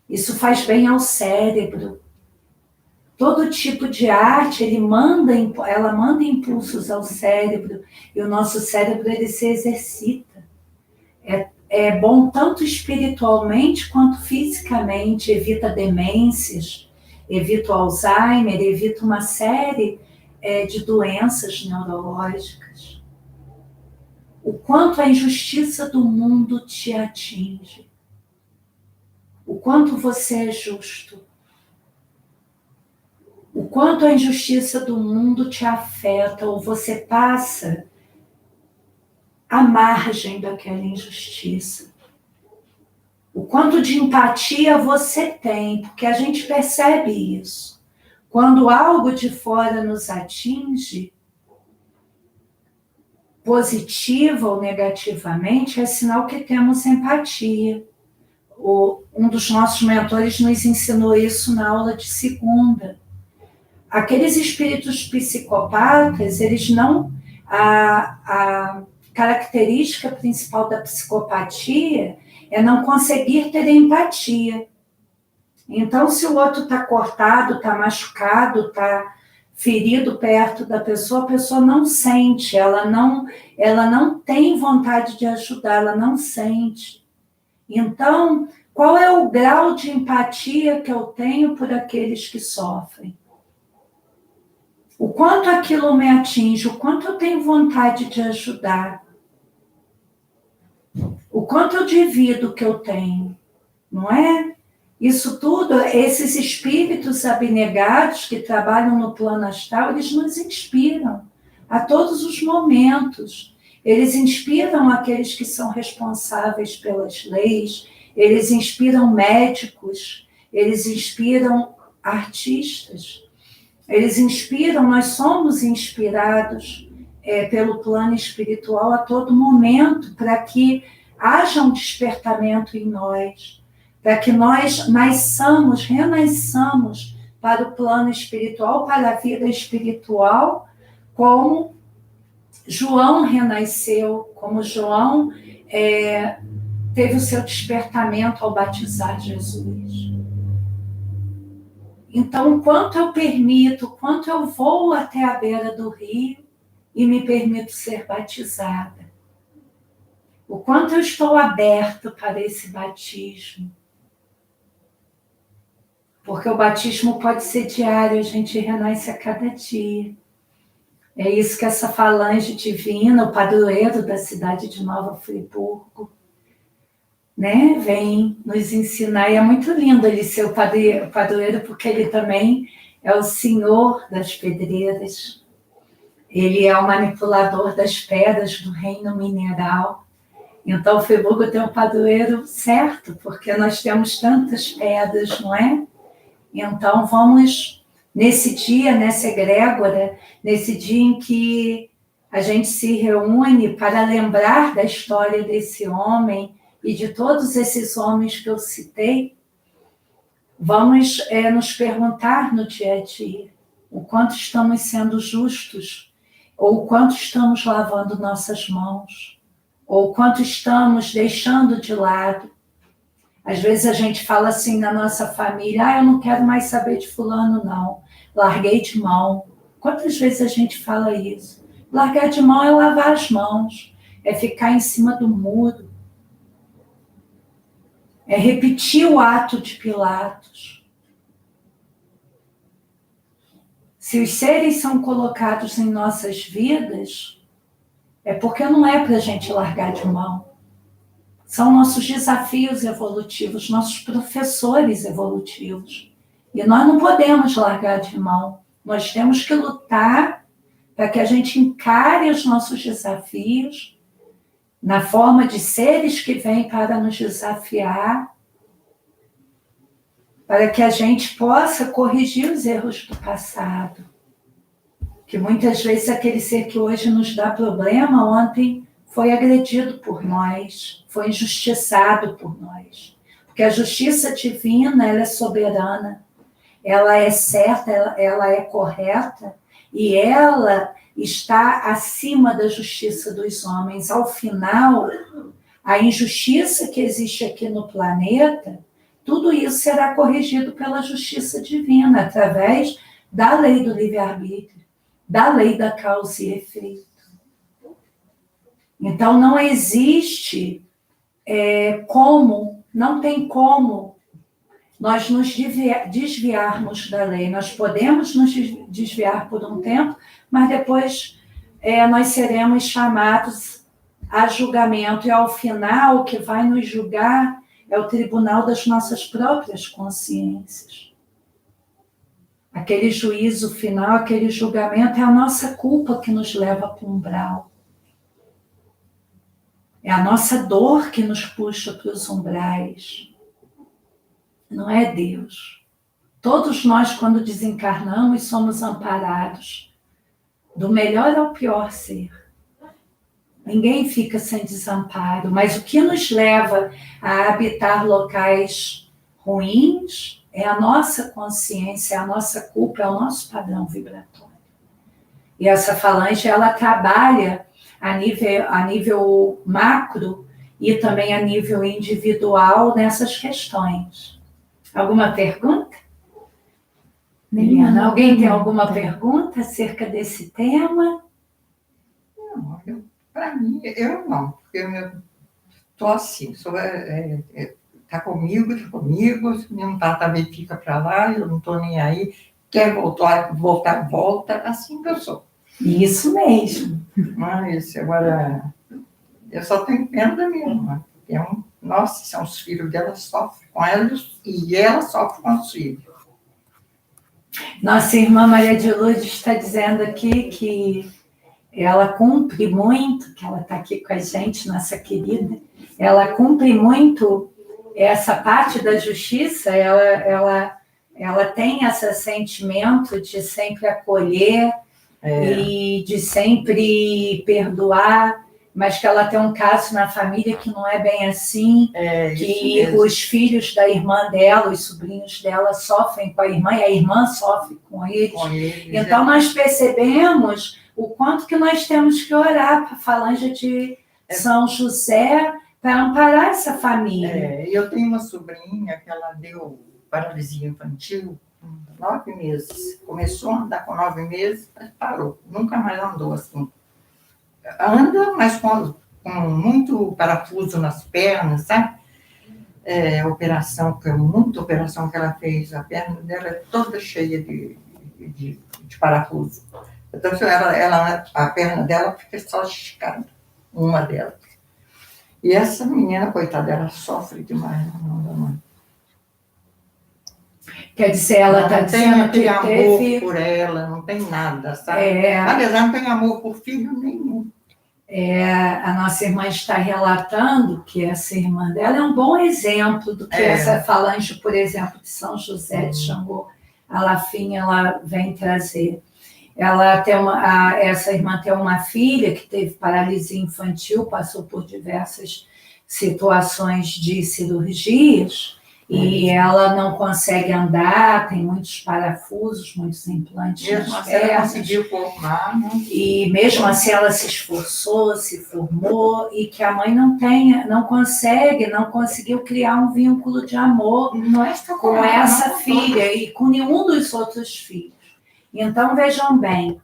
B: Isso faz bem ao cérebro. Todo tipo de arte, ela manda impulsos ao cérebro, e o nosso cérebro ele se exercita. É bom tanto espiritualmente quanto fisicamente, evita demências, evita o Alzheimer, evita uma série de doenças neurológicas. O quanto a injustiça do mundo te atinge. O quanto você é justo. O quanto a injustiça do mundo te afeta, ou você passa à margem daquela injustiça. O quanto de empatia você tem, porque a gente percebe isso. Quando algo de fora nos atinge, positiva ou negativamente, é sinal que temos empatia. Um dos nossos mentores nos ensinou isso na aula de segunda. Aqueles espíritos psicopatas, eles não... A característica principal da psicopatia é não conseguir ter empatia. Então, se o outro está cortado, está machucado, está ferido perto da pessoa, a pessoa não sente, ela não tem vontade de ajudar, ela não sente. Então, qual é o grau de empatia que eu tenho por aqueles que sofrem? O quanto aquilo me atinge, o quanto eu tenho vontade de ajudar, o quanto eu divido o que eu tenho, não é? Isso tudo, esses espíritos abnegados que trabalham no plano astral, eles nos inspiram a todos os momentos. Eles inspiram aqueles que são responsáveis pelas leis, eles inspiram médicos, eles inspiram artistas. Eles inspiram, nós somos inspirados pelo plano espiritual a todo momento, para que haja um despertamento em nós, para que nós renasçamos para o plano espiritual, para a vida espiritual, como João renasceu, como João teve o seu despertamento ao batizar Jesus. Então, o quanto eu permito, o quanto eu vou até a beira do rio e me permito ser batizada. O quanto eu estou aberto para esse batismo. Porque o batismo pode ser diário, a gente renasce a cada dia. É isso que essa falange divina, o padroeiro da cidade de Nova Friburgo, né, vem nos ensinar. E é muito lindo ele ser o padroeiro, porque ele também é o senhor das pedreiras. Ele é o manipulador das pedras do reino mineral. Então, o Friburgo tem um padroeiro certo, porque nós temos tantas pedras, não é? Então, vamos, nesse dia, nessa egrégora, nesse dia em que a gente se reúne para lembrar da história desse homem e de todos esses homens que eu citei, vamos nos perguntar no dia a dia o quanto estamos sendo justos, ou o quanto estamos lavando nossas mãos, ou o quanto estamos deixando de lado. Às vezes a gente fala assim na nossa família, eu não quero mais saber de fulano, não. Larguei de mão. Quantas vezes a gente fala isso? Largar de mão é lavar as mãos, é ficar em cima do muro, é repetir o ato de Pilatos. Se os seres são colocados em nossas vidas, é porque não é para a gente largar de mão. São nossos desafios evolutivos, nossos professores evolutivos. E nós não podemos largar de mão. Nós temos que lutar para que a gente encare os nossos desafios na forma de seres que vêm para nos desafiar, para que a gente possa corrigir os erros do passado. Que muitas vezes aquele ser que hoje nos dá problema, ontem foi agredido por nós, foi injustiçado por nós. Porque a justiça divina, ela é soberana, ela é certa, ela é correta, e ela está acima da justiça dos homens. Ao final, a injustiça que existe aqui no planeta, tudo isso será corrigido pela justiça divina, através da lei do livre-arbítrio, da lei da causa e efeito. Então, não existe não tem como nós nos desviarmos da lei. Nós podemos nos desviar por um tempo, mas depois nós seremos chamados a julgamento. E, ao final, o que vai nos julgar é o tribunal das nossas próprias consciências. Aquele juízo final, aquele julgamento é a nossa culpa que nos leva para o umbral. É a nossa dor que nos puxa para os umbrais. Não é Deus. Todos nós, quando desencarnamos, somos amparados. Do melhor ao pior ser. Ninguém fica sem desamparo. Mas o que nos leva a habitar locais ruins é a nossa consciência, é a nossa culpa, é o nosso padrão vibratório. E essa falange, ela trabalha a nível macro e também a nível individual nessas questões. Alguma pergunta? Liliana, alguém tem alguma pergunta acerca desse tema?
A: Não, para mim, eu não, porque eu estou assim, está comigo, se não está, também fica para lá, eu não estou nem aí, quer voltar, volta, assim que eu sou.
B: Isso mesmo.
A: Mas agora, eu só tenho pena da minha irmã. Nossa, são os filhos dela, sofrem com elas e ela sofre com os filhos.
B: Nossa irmã Maria de Lourdes está dizendo aqui que ela cumpre muito, que ela está aqui com a gente, nossa querida, ela cumpre muito essa parte da justiça, ela tem esse sentimento de sempre acolher e de sempre perdoar, mas que ela tem um caso na família que não é bem assim, que os filhos da irmã dela, os sobrinhos dela sofrem com a irmã e a irmã sofre com eles. Então nós percebemos o quanto que nós temos que orar para a falange de São José, para amparar essa família.
A: Eu tenho uma sobrinha que ela deu paralisia infantil com 9 meses. Começou a andar com 9 meses, mas parou. Nunca mais andou assim. Anda, mas com muito parafuso nas pernas, sabe? Muita operação que ela fez. A perna dela é toda cheia de parafuso. Então, a perna dela fica só esticada, uma delas. E essa menina, coitada, ela sofre demais na mão da mãe.
B: Quer dizer, ela está dizendo que
A: amor
B: teve...
A: por ela, não tem nada, sabe? Aliás, ela não tem amor por filho nenhum.
B: A nossa irmã está relatando que essa irmã dela é um bom exemplo do que essa falange, por exemplo, de São José de Xangô, a Lafinha, ela vem trazer. Essa irmã tem uma filha que teve paralisia infantil, passou por diversas situações de cirurgias, e ela não consegue andar, tem muitos parafusos, muitos implantes nas pernas.
A: Ela conseguiu formar, né?
B: E mesmo assim ela se esforçou, se formou, e que a mãe não conseguiu criar um vínculo de amor com essa filha e com nenhum dos outros filhos. Então, vejam bem,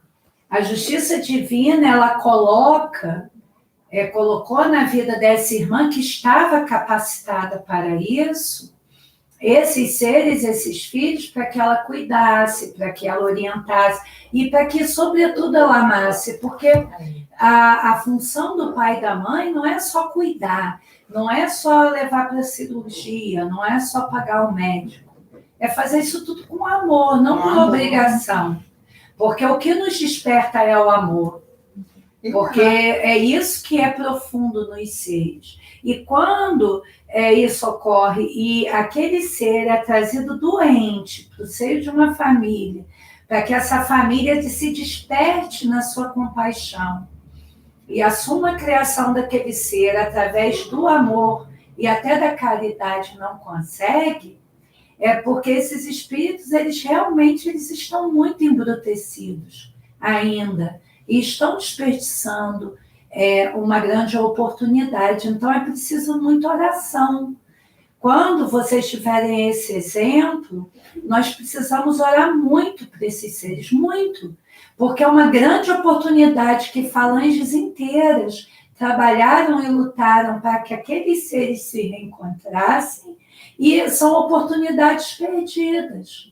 B: a justiça divina, ela colocou na vida dessa irmã que estava capacitada para isso, esses seres, esses filhos, para que ela cuidasse, para que ela orientasse e para que, sobretudo, ela amasse, porque a função do pai e da mãe não é só cuidar, não é só levar para a cirurgia, não é só pagar o médico, é fazer isso tudo com amor, não por obrigação, porque o que nos desperta é o amor, porque é isso que é profundo nos seres. E quando isso ocorre e aquele ser é trazido doente para o seio de uma família, para que essa família se desperte na sua compaixão e assuma a criação daquele ser através do amor e até da caridade não consegue, porque esses espíritos, eles estão muito embrutecidos ainda e estão desperdiçando uma grande oportunidade. Então, é preciso muita oração. Quando vocês tiverem esse exemplo, nós precisamos orar muito para esses seres, muito, porque é uma grande oportunidade que falanges inteiras trabalharam e lutaram para que aqueles seres se reencontrassem, e são oportunidades perdidas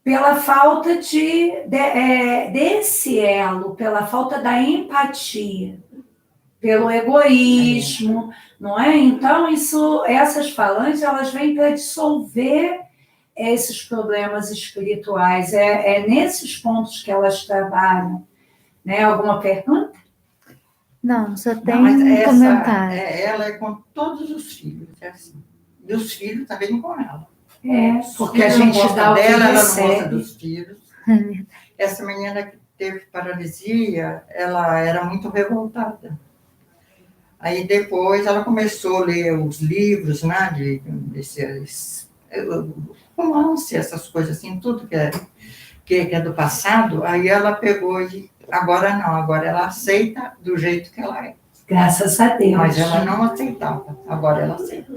B: pela falta desse elo, pela falta da empatia, pelo egoísmo, não é? Então, essas falanges, elas vêm para dissolver esses problemas espirituais. É nesses pontos que elas trabalham. Né? Alguma pergunta?
C: Não, só tem um comentário.
A: Ela é com todos os filhos, é assim. E os filhos também com ela.
B: Porque a gente dá o que
A: ela não
B: recebe.
A: gosta dos filhos. Essa menina que teve paralisia, ela era muito revoltada. Aí depois ela começou a ler os livros, né, desses romance, essas coisas assim, tudo que é do passado. Aí ela pegou e agora não, agora ela aceita do jeito que ela é.
B: Graças a Deus.
A: Mas ela não aceitava, agora ela aceita.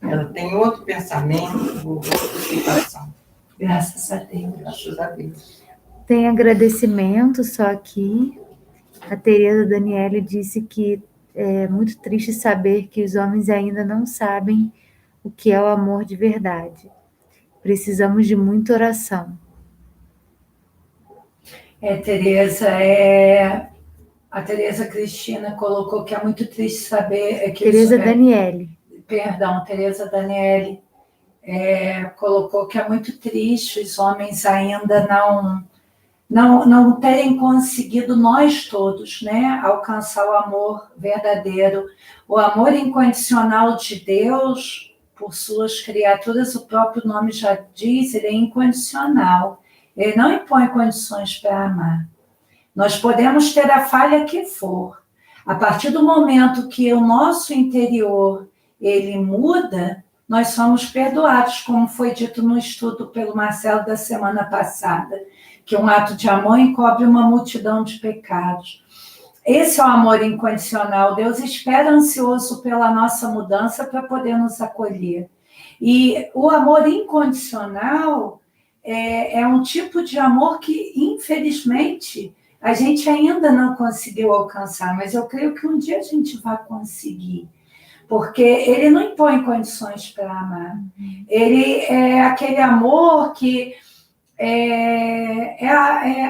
A: Ela tem outro pensamento, outra situação.
B: Graças a Deus.
A: Graças a Deus.
C: Tem agradecimento só aqui. A Tereza Daniele disse que é muito triste saber que os homens ainda não sabem o que é o amor de verdade. Precisamos de muita oração.
B: Tereza, a Tereza Cristina colocou que é muito triste saber...
C: Tereza Daniele.
B: Perdão, Tereza Daniele colocou que é muito triste os homens ainda não terem conseguido, nós todos, né, alcançar o amor verdadeiro, o amor incondicional de Deus por suas criaturas. O próprio nome já diz, ele é incondicional, ele não impõe condições para amar. Nós podemos ter a falha que for, a partir do momento que o nosso interior ele muda, nós somos perdoados, como foi dito no estudo pelo Marcelo da semana passada, que um ato de amor encobre uma multidão de pecados. Esse é o amor incondicional. Deus espera ansioso pela nossa mudança para poder nos acolher. E o amor incondicional é um tipo de amor que, infelizmente, a gente ainda não conseguiu alcançar, mas eu creio que um dia a gente vai conseguir. Porque ele não impõe condições para amar. Ele é aquele amor que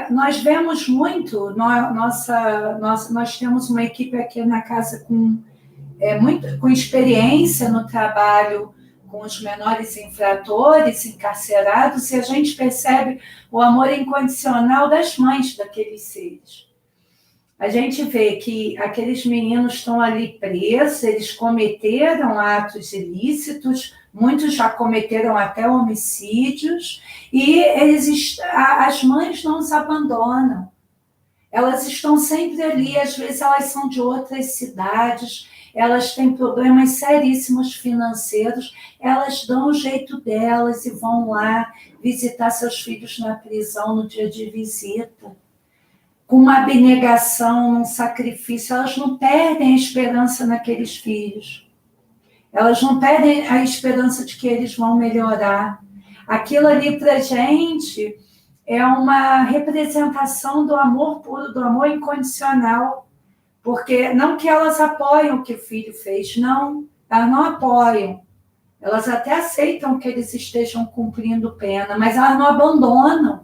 B: nós vemos muito. Nós temos uma equipe aqui na casa com experiência no trabalho com os menores infratores, encarcerados, e a gente percebe o amor incondicional das mães daqueles seres. A gente vê que aqueles meninos estão ali presos, eles cometeram atos ilícitos, muitos já cometeram até homicídios, e as mães não os abandonam. Elas estão sempre ali, às vezes elas são de outras cidades, elas têm problemas seríssimos financeiros, elas dão o jeito delas e vão lá visitar seus filhos na prisão no dia de visita. Com uma abnegação, um sacrifício, elas não perdem a esperança naqueles filhos. Elas não perdem a esperança de que eles vão melhorar. Aquilo ali para a gente é uma representação do amor puro, do amor incondicional. Porque não que elas apoiam o que o filho fez, não, elas não apoiam. Elas até aceitam que eles estejam cumprindo pena, mas elas não abandonam.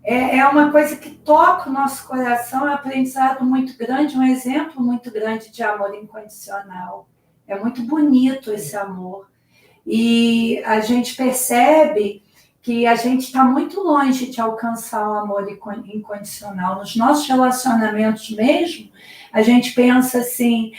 B: É uma coisa que toca o nosso coração, é um aprendizado muito grande, um exemplo muito grande de amor incondicional. É muito bonito esse amor. E a gente percebe que a gente está muito longe de alcançar o amor incondicional. Nos nossos relacionamentos mesmo, a gente pensa assim,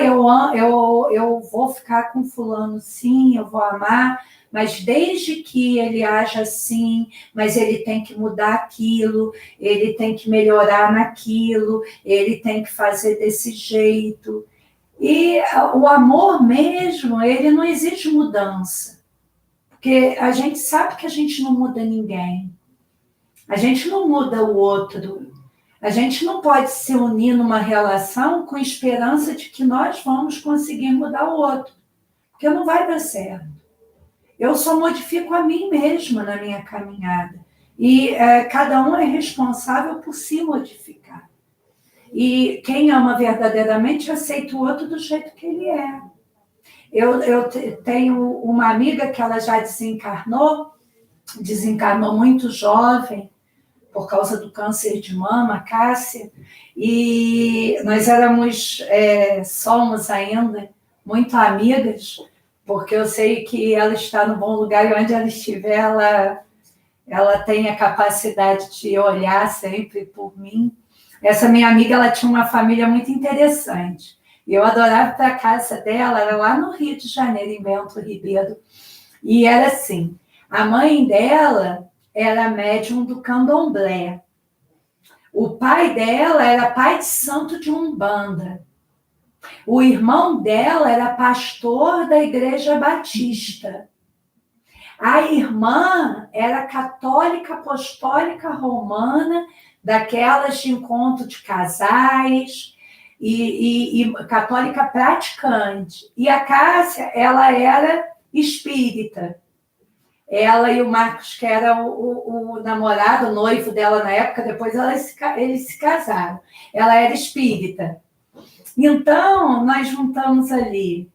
B: eu vou ficar com fulano sim, eu vou amar, mas desde que ele haja assim, mas ele tem que mudar aquilo, ele tem que melhorar naquilo, ele tem que fazer desse jeito. E o amor mesmo, ele não exige mudança. Porque a gente sabe que a gente não muda ninguém. A gente não muda o outro. A gente não pode se unir numa relação com esperança de que nós vamos conseguir mudar o outro. Porque não vai dar certo. Eu só modifico a mim mesma na minha caminhada. E cada um é responsável por se modificar. E quem ama verdadeiramente aceita o outro do jeito que ele é. Eu tenho uma amiga que ela já desencarnou muito jovem, por causa do câncer de mama, a Cássia, e nós somos ainda muito amigas, porque eu sei que ela está no bom lugar e onde ela estiver, ela tem a capacidade de olhar sempre por mim. Essa minha amiga, ela tinha uma família muito interessante. E eu adorava ir para a casa dela, era lá no Rio de Janeiro, em Bento Ribeiro. E era assim, a mãe dela era médium do candomblé. O pai dela era pai de santo de Umbanda. O irmão dela era pastor da Igreja Batista. A irmã era católica apostólica romana, daquelas de encontro de casais, e católica praticante. E a Cássia, ela era espírita. Ela e o Marcos, que era o namorado, o noivo dela na época, depois eles se casaram. Ela era espírita. Então, nós juntamos ali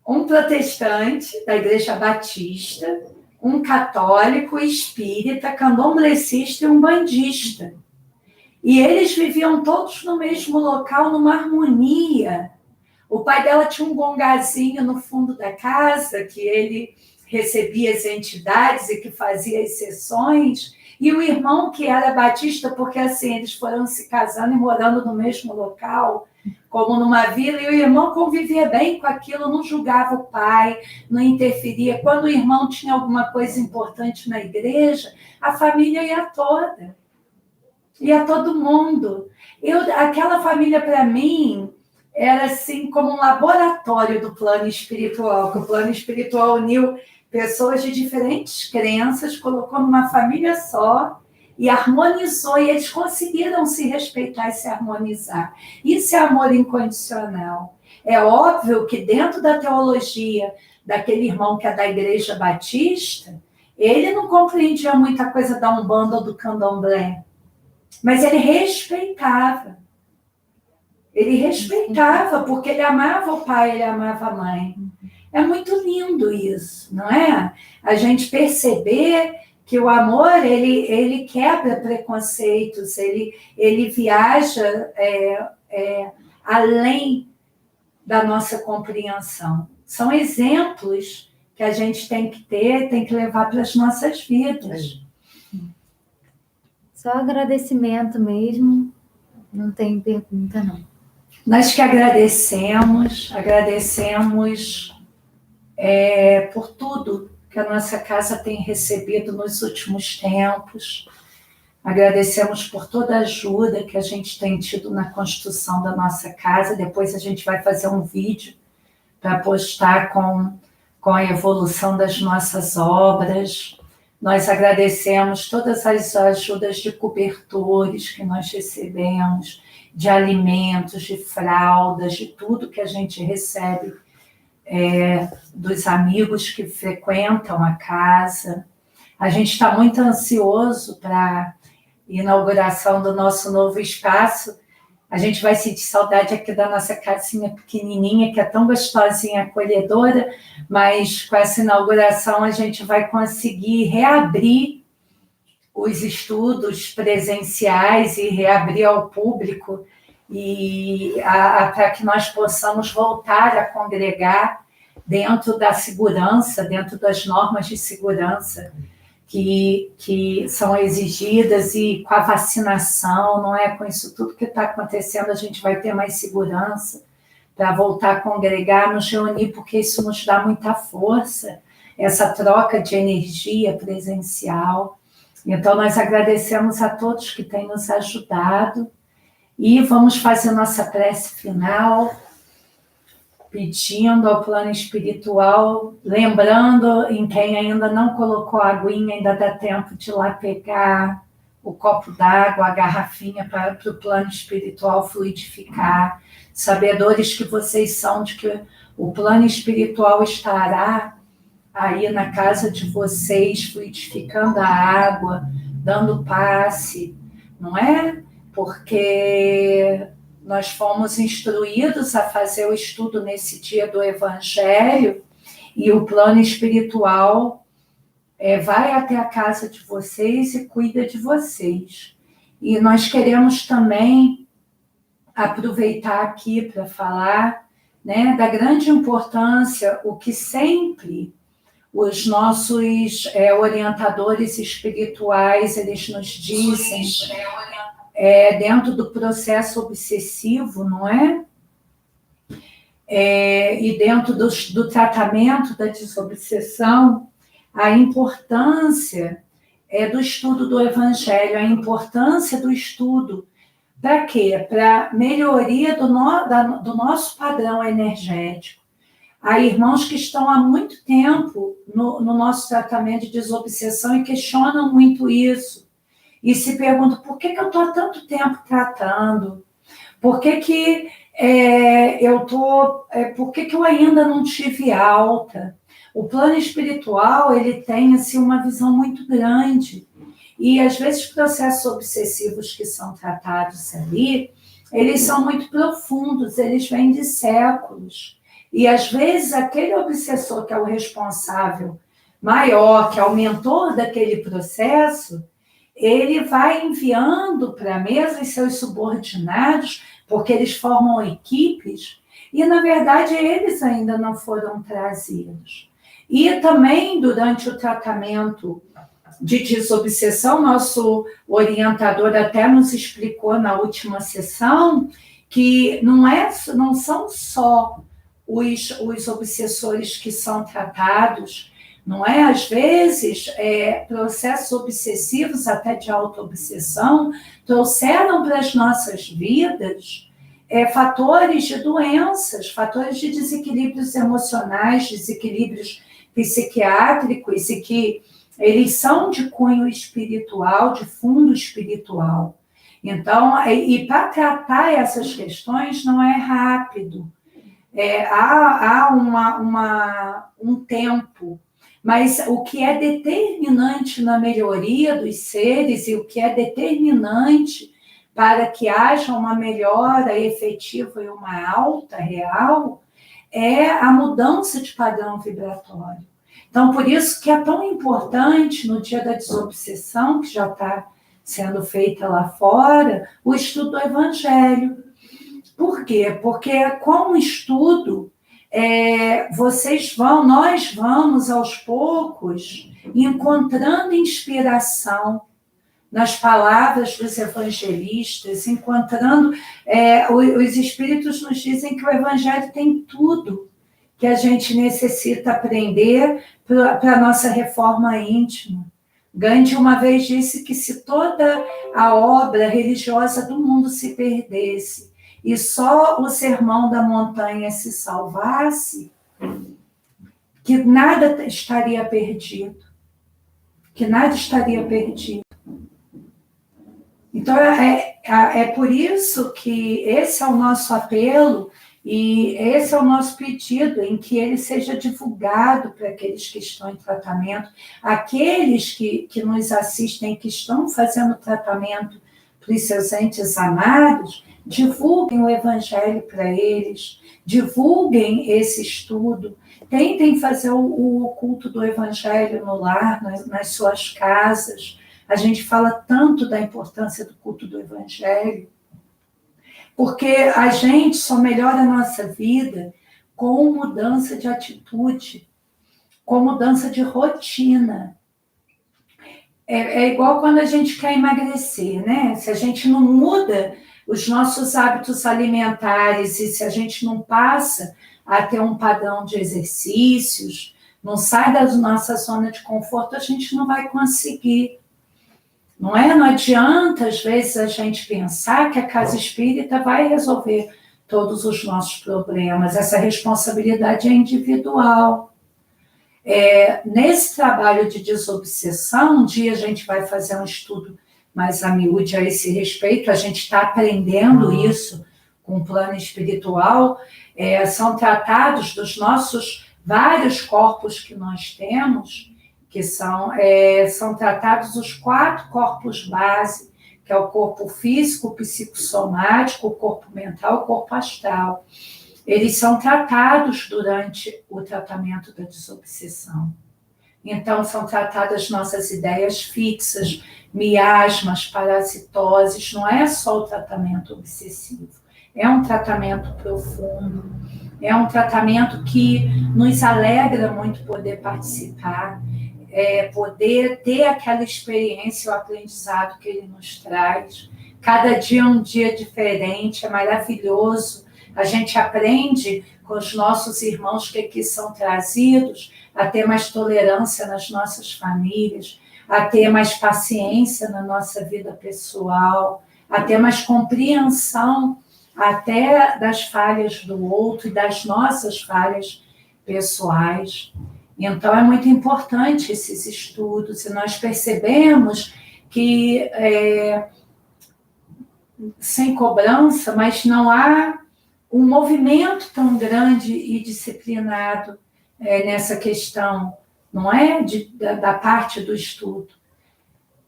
B: um protestante da Igreja Batista, um católico, espírita, candomblessista e um bandista. E eles viviam todos no mesmo local, numa harmonia. O pai dela tinha um gongazinho no fundo da casa, que ele recebia as entidades e que fazia as sessões. E o irmão, que era batista, porque assim, eles foram se casando e morando no mesmo local, como numa vila, e o irmão convivia bem com aquilo, não julgava o pai, não interferia. Quando o irmão tinha alguma coisa importante na igreja, a família ia toda. Ia todo mundo. Aquela família, para mim, era assim como um laboratório do plano espiritual, que o plano espiritual uniu pessoas de diferentes crenças, colocou numa família só, e harmonizou, e eles conseguiram se respeitar e se harmonizar. Isso é amor incondicional. É óbvio que dentro da teologia daquele irmão que é da Igreja Batista, ele não compreendia muita coisa da Umbanda ou do Candomblé, mas ele respeitava. Ele respeitava, porque ele amava o pai, ele amava a mãe. É muito lindo isso, não é? A gente perceber que o amor, ele quebra preconceitos, ele viaja além da nossa compreensão. São exemplos que a gente tem que ter, tem que levar para as nossas vidas.
C: Só agradecimento mesmo, não tem pergunta, não.
B: Nós que agradecemos por tudo que a nossa casa tem recebido nos últimos tempos. Agradecemos por toda a ajuda que a gente tem tido na construção da nossa casa. Depois a gente vai fazer um vídeo para postar com a evolução das nossas obras. Nós agradecemos todas as ajudas de cobertores que nós recebemos, de alimentos, de fraldas, de tudo que a gente recebe dos amigos que frequentam a casa. A gente está muito ansioso para a inauguração do nosso novo espaço. A gente vai sentir saudade aqui da nossa casinha pequenininha, que é tão gostosinha, acolhedora, mas com essa inauguração a gente vai conseguir reabrir os estudos presenciais e reabrir ao público para que nós possamos voltar a congregar dentro da segurança, dentro das normas de segurança que são exigidas, e com a vacinação, não é? Com isso tudo que está acontecendo, a gente vai ter mais segurança para voltar a congregar, nos reunir, porque isso nos dá muita força, essa troca de energia presencial. Então, nós agradecemos a todos que têm nos ajudado e vamos fazer nossa prece final, pedindo ao plano espiritual, lembrando em quem ainda não colocou a aguinha, ainda dá tempo de ir lá pegar o copo d'água, a garrafinha para o plano espiritual fluidificar, sabedores que vocês são de que o plano espiritual estará aí na casa de vocês, fluidificando a água, dando passe, não é? Porque nós fomos instruídos a fazer o estudo nesse dia do Evangelho, e o plano espiritual vai até a casa de vocês e cuida de vocês. E nós queremos também aproveitar aqui para falar, né, da grande importância, o que sempre os nossos orientadores espirituais, eles nos dizem, dentro do processo obsessivo, não é? E dentro do tratamento da desobsessão, a importância do estudo do Evangelho, a importância do estudo. Para quê? Para melhoria do nosso padrão energético. Há irmãos que estão há muito tempo no nosso tratamento de desobsessão e questionam muito isso. E se perguntam, por que eu estou há tanto tempo tratando? Por que eu ainda não tive alta? O plano espiritual, ele tem assim, uma visão muito grande. E, às vezes, os processos obsessivos que são tratados ali, eles são muito profundos, eles vêm de séculos. E, às vezes, aquele obsessor que é o responsável maior, que é o mentor daquele processo, ele vai enviando para a mesa os seus subordinados, porque eles formam equipes, e, na verdade, eles ainda não foram trazidos. E também, durante o tratamento de desobsessão, nosso orientador até nos explicou na última sessão que não são só os obsessores que são tratados, não é? Às vezes, processos obsessivos, até de autoobsessão, trouxeram para as nossas vidas fatores de doenças, fatores de desequilíbrios emocionais, desequilíbrios psiquiátricos, e que eles são de cunho espiritual, de fundo espiritual. Então, e para tratar essas questões não é rápido. Há um tempo, mas o que é determinante na melhoria dos seres e o que é determinante para que haja uma melhora efetiva e uma alta real é a mudança de padrão vibratório. Então, por isso que é tão importante, no dia da desobsessão, que já está sendo feita lá fora, o estudo do Evangelho. Por quê? Porque com o estudo, nós vamos aos poucos encontrando inspiração nas palavras dos evangelistas, encontrando. Os espíritos nos dizem que o Evangelho tem tudo que a gente necessita aprender para a nossa reforma íntima. Gandhi uma vez disse que se toda a obra religiosa do mundo se perdesse e só o Sermão da Montanha se salvasse, que nada estaria perdido. Que nada estaria perdido. Então, é por isso que esse é o nosso apelo e esse é o nosso pedido, em que ele seja divulgado para aqueles que estão em tratamento, aqueles que nos assistem, que estão fazendo tratamento para os seus entes amados, divulguem o Evangelho para eles, divulguem esse estudo, tentem fazer o culto do Evangelho no lar, nas suas casas. A gente fala tanto da importância do culto do Evangelho, porque a gente só melhora a nossa vida com mudança de atitude, com mudança de rotina. É igual quando a gente quer emagrecer, né? Se a gente não muda os nossos hábitos alimentares e se a gente não passa a ter um padrão de exercícios, não sai da nossa zona de conforto, a gente não vai conseguir. Não adianta, às vezes, a gente pensar que a casa espírita vai resolver todos os nossos problemas. Essa responsabilidade é individual. Nesse trabalho de desobsessão, um dia a gente vai fazer um estudo mais a miúde a esse respeito, a gente está aprendendo isso com o plano espiritual, são tratados dos nossos vários corpos que nós temos, que são tratados os 4 corpos base, que é o corpo físico, o psicossomático, o corpo mental, o corpo astral. Eles são tratados durante o tratamento da desobsessão. Então, são tratadas nossas ideias fixas, miasmas, parasitoses, não é só o tratamento obsessivo, é um tratamento profundo, é um tratamento que nos alegra muito poder participar, poder ter aquela experiência, o aprendizado que ele nos traz. Cada dia é um dia diferente, é maravilhoso. A gente aprende com os nossos irmãos que aqui são trazidos a ter mais tolerância nas nossas famílias, a ter mais paciência na nossa vida pessoal, a ter mais compreensão até das falhas do outro e das nossas falhas pessoais. Então, é muito importante esses estudos, e nós percebemos que, sem cobrança, mas não há um movimento tão grande e disciplinado nessa questão, não é? Da parte do estudo.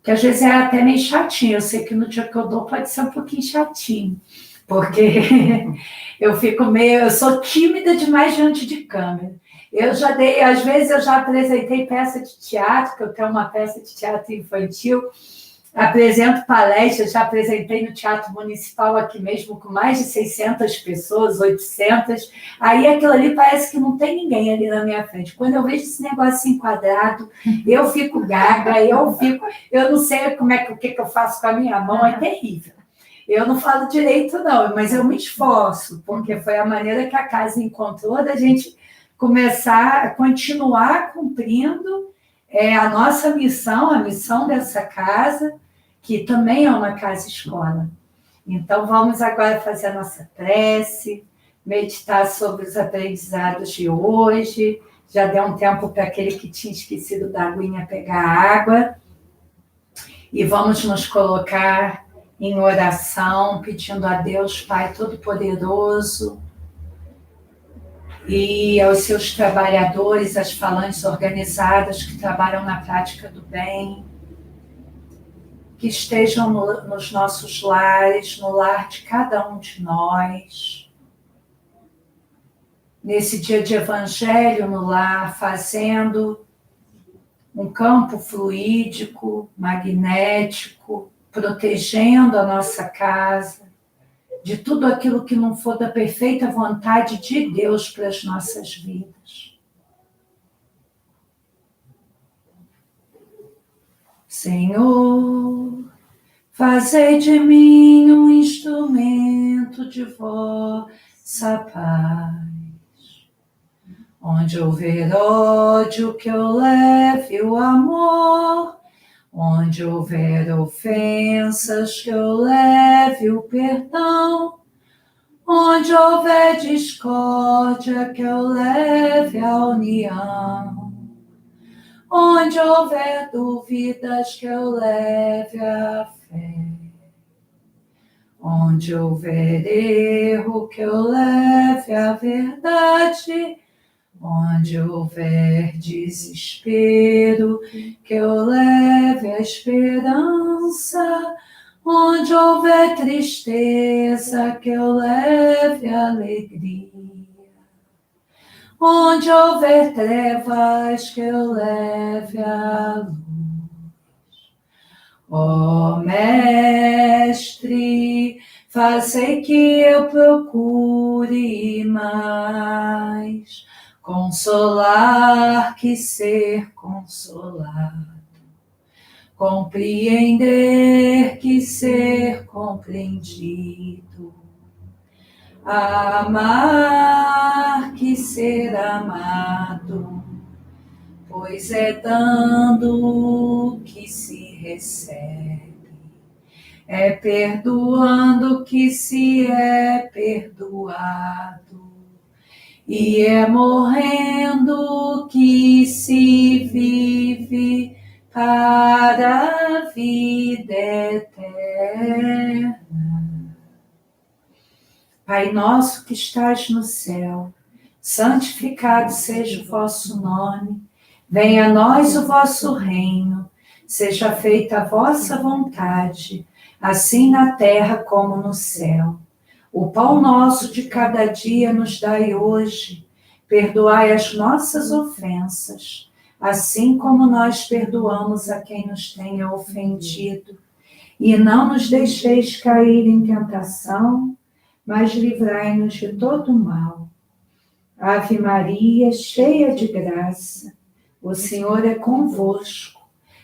B: Que às vezes é até meio chatinho, eu sei que no dia que eu dou pode ser um pouquinho chatinho, porque eu sou tímida demais diante de câmera. Às vezes eu já apresentei peça de teatro, que eu tenho uma peça de teatro infantil, apresento palestras, já apresentei no Teatro Municipal aqui mesmo, com mais de 600 pessoas, 800, aí aquilo ali parece que não tem ninguém ali na minha frente. Quando eu vejo esse negócio enquadrado, eu fico gaga, eu não sei o que eu faço com a minha mão, é terrível. Eu não falo direito não, mas eu me esforço, porque foi a maneira que a casa encontrou da gente começar a continuar cumprindo a nossa missão, a missão dessa casa, que também é uma casa-escola. Então, vamos agora fazer a nossa prece, meditar sobre os aprendizados de hoje, Já deu um tempo para aquele que tinha esquecido da aguinha pegar água. E vamos nos colocar em oração, pedindo a Deus, Pai Todo-Poderoso, e aos seus trabalhadores, as falanges organizadas que trabalham na prática do bem, que estejam nos nossos lares, no lar de cada um de nós, nesse dia de evangelho no lar, fazendo um campo fluídico, magnético, protegendo a nossa casa de tudo aquilo que não for da perfeita vontade de Deus para as nossas vidas. Senhor, fazei de mim um instrumento de vossa paz. Onde houver ódio, que eu leve o amor. Onde houver ofensas, que eu leve o perdão. Onde houver discórdia, que eu leve a união. Onde houver dúvidas, que eu leve a fé. Onde houver erro, que eu leve a verdade. Onde houver desespero, que eu leve a esperança. Onde houver tristeza, que eu leve a alegria. Onde houver trevas, que eu leve a luz. Ó Mestre, fazei que eu procure mais consolar que ser consolado, compreender que ser compreendido, amar que ser amado, pois é dando que se recebe, é perdoando que se é perdoado, e é morrendo que se vive para a vida eterna. Pai nosso que estás no céu, santificado seja o vosso nome, venha a nós o vosso reino, seja feita a vossa vontade, assim na terra como no céu. O pão nosso de cada dia nos dai hoje, perdoai as nossas ofensas, assim como nós perdoamos a quem nos tenha ofendido. E não nos deixeis cair em tentação, mas livrai-nos de todo mal. Ave Maria, cheia de graça, o Senhor é convosco.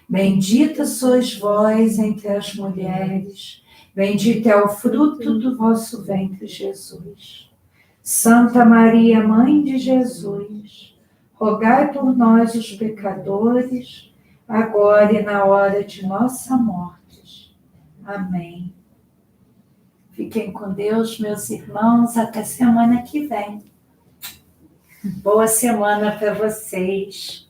B: Bendita sois vós entre as mulheres, bendito é o fruto do vosso ventre, Jesus. Santa Maria, Mãe de Jesus, rogai por nós, os pecadores, agora e na hora de nossa morte. Amém. Fiquem com Deus, meus irmãos, até semana que vem. Boa semana para vocês.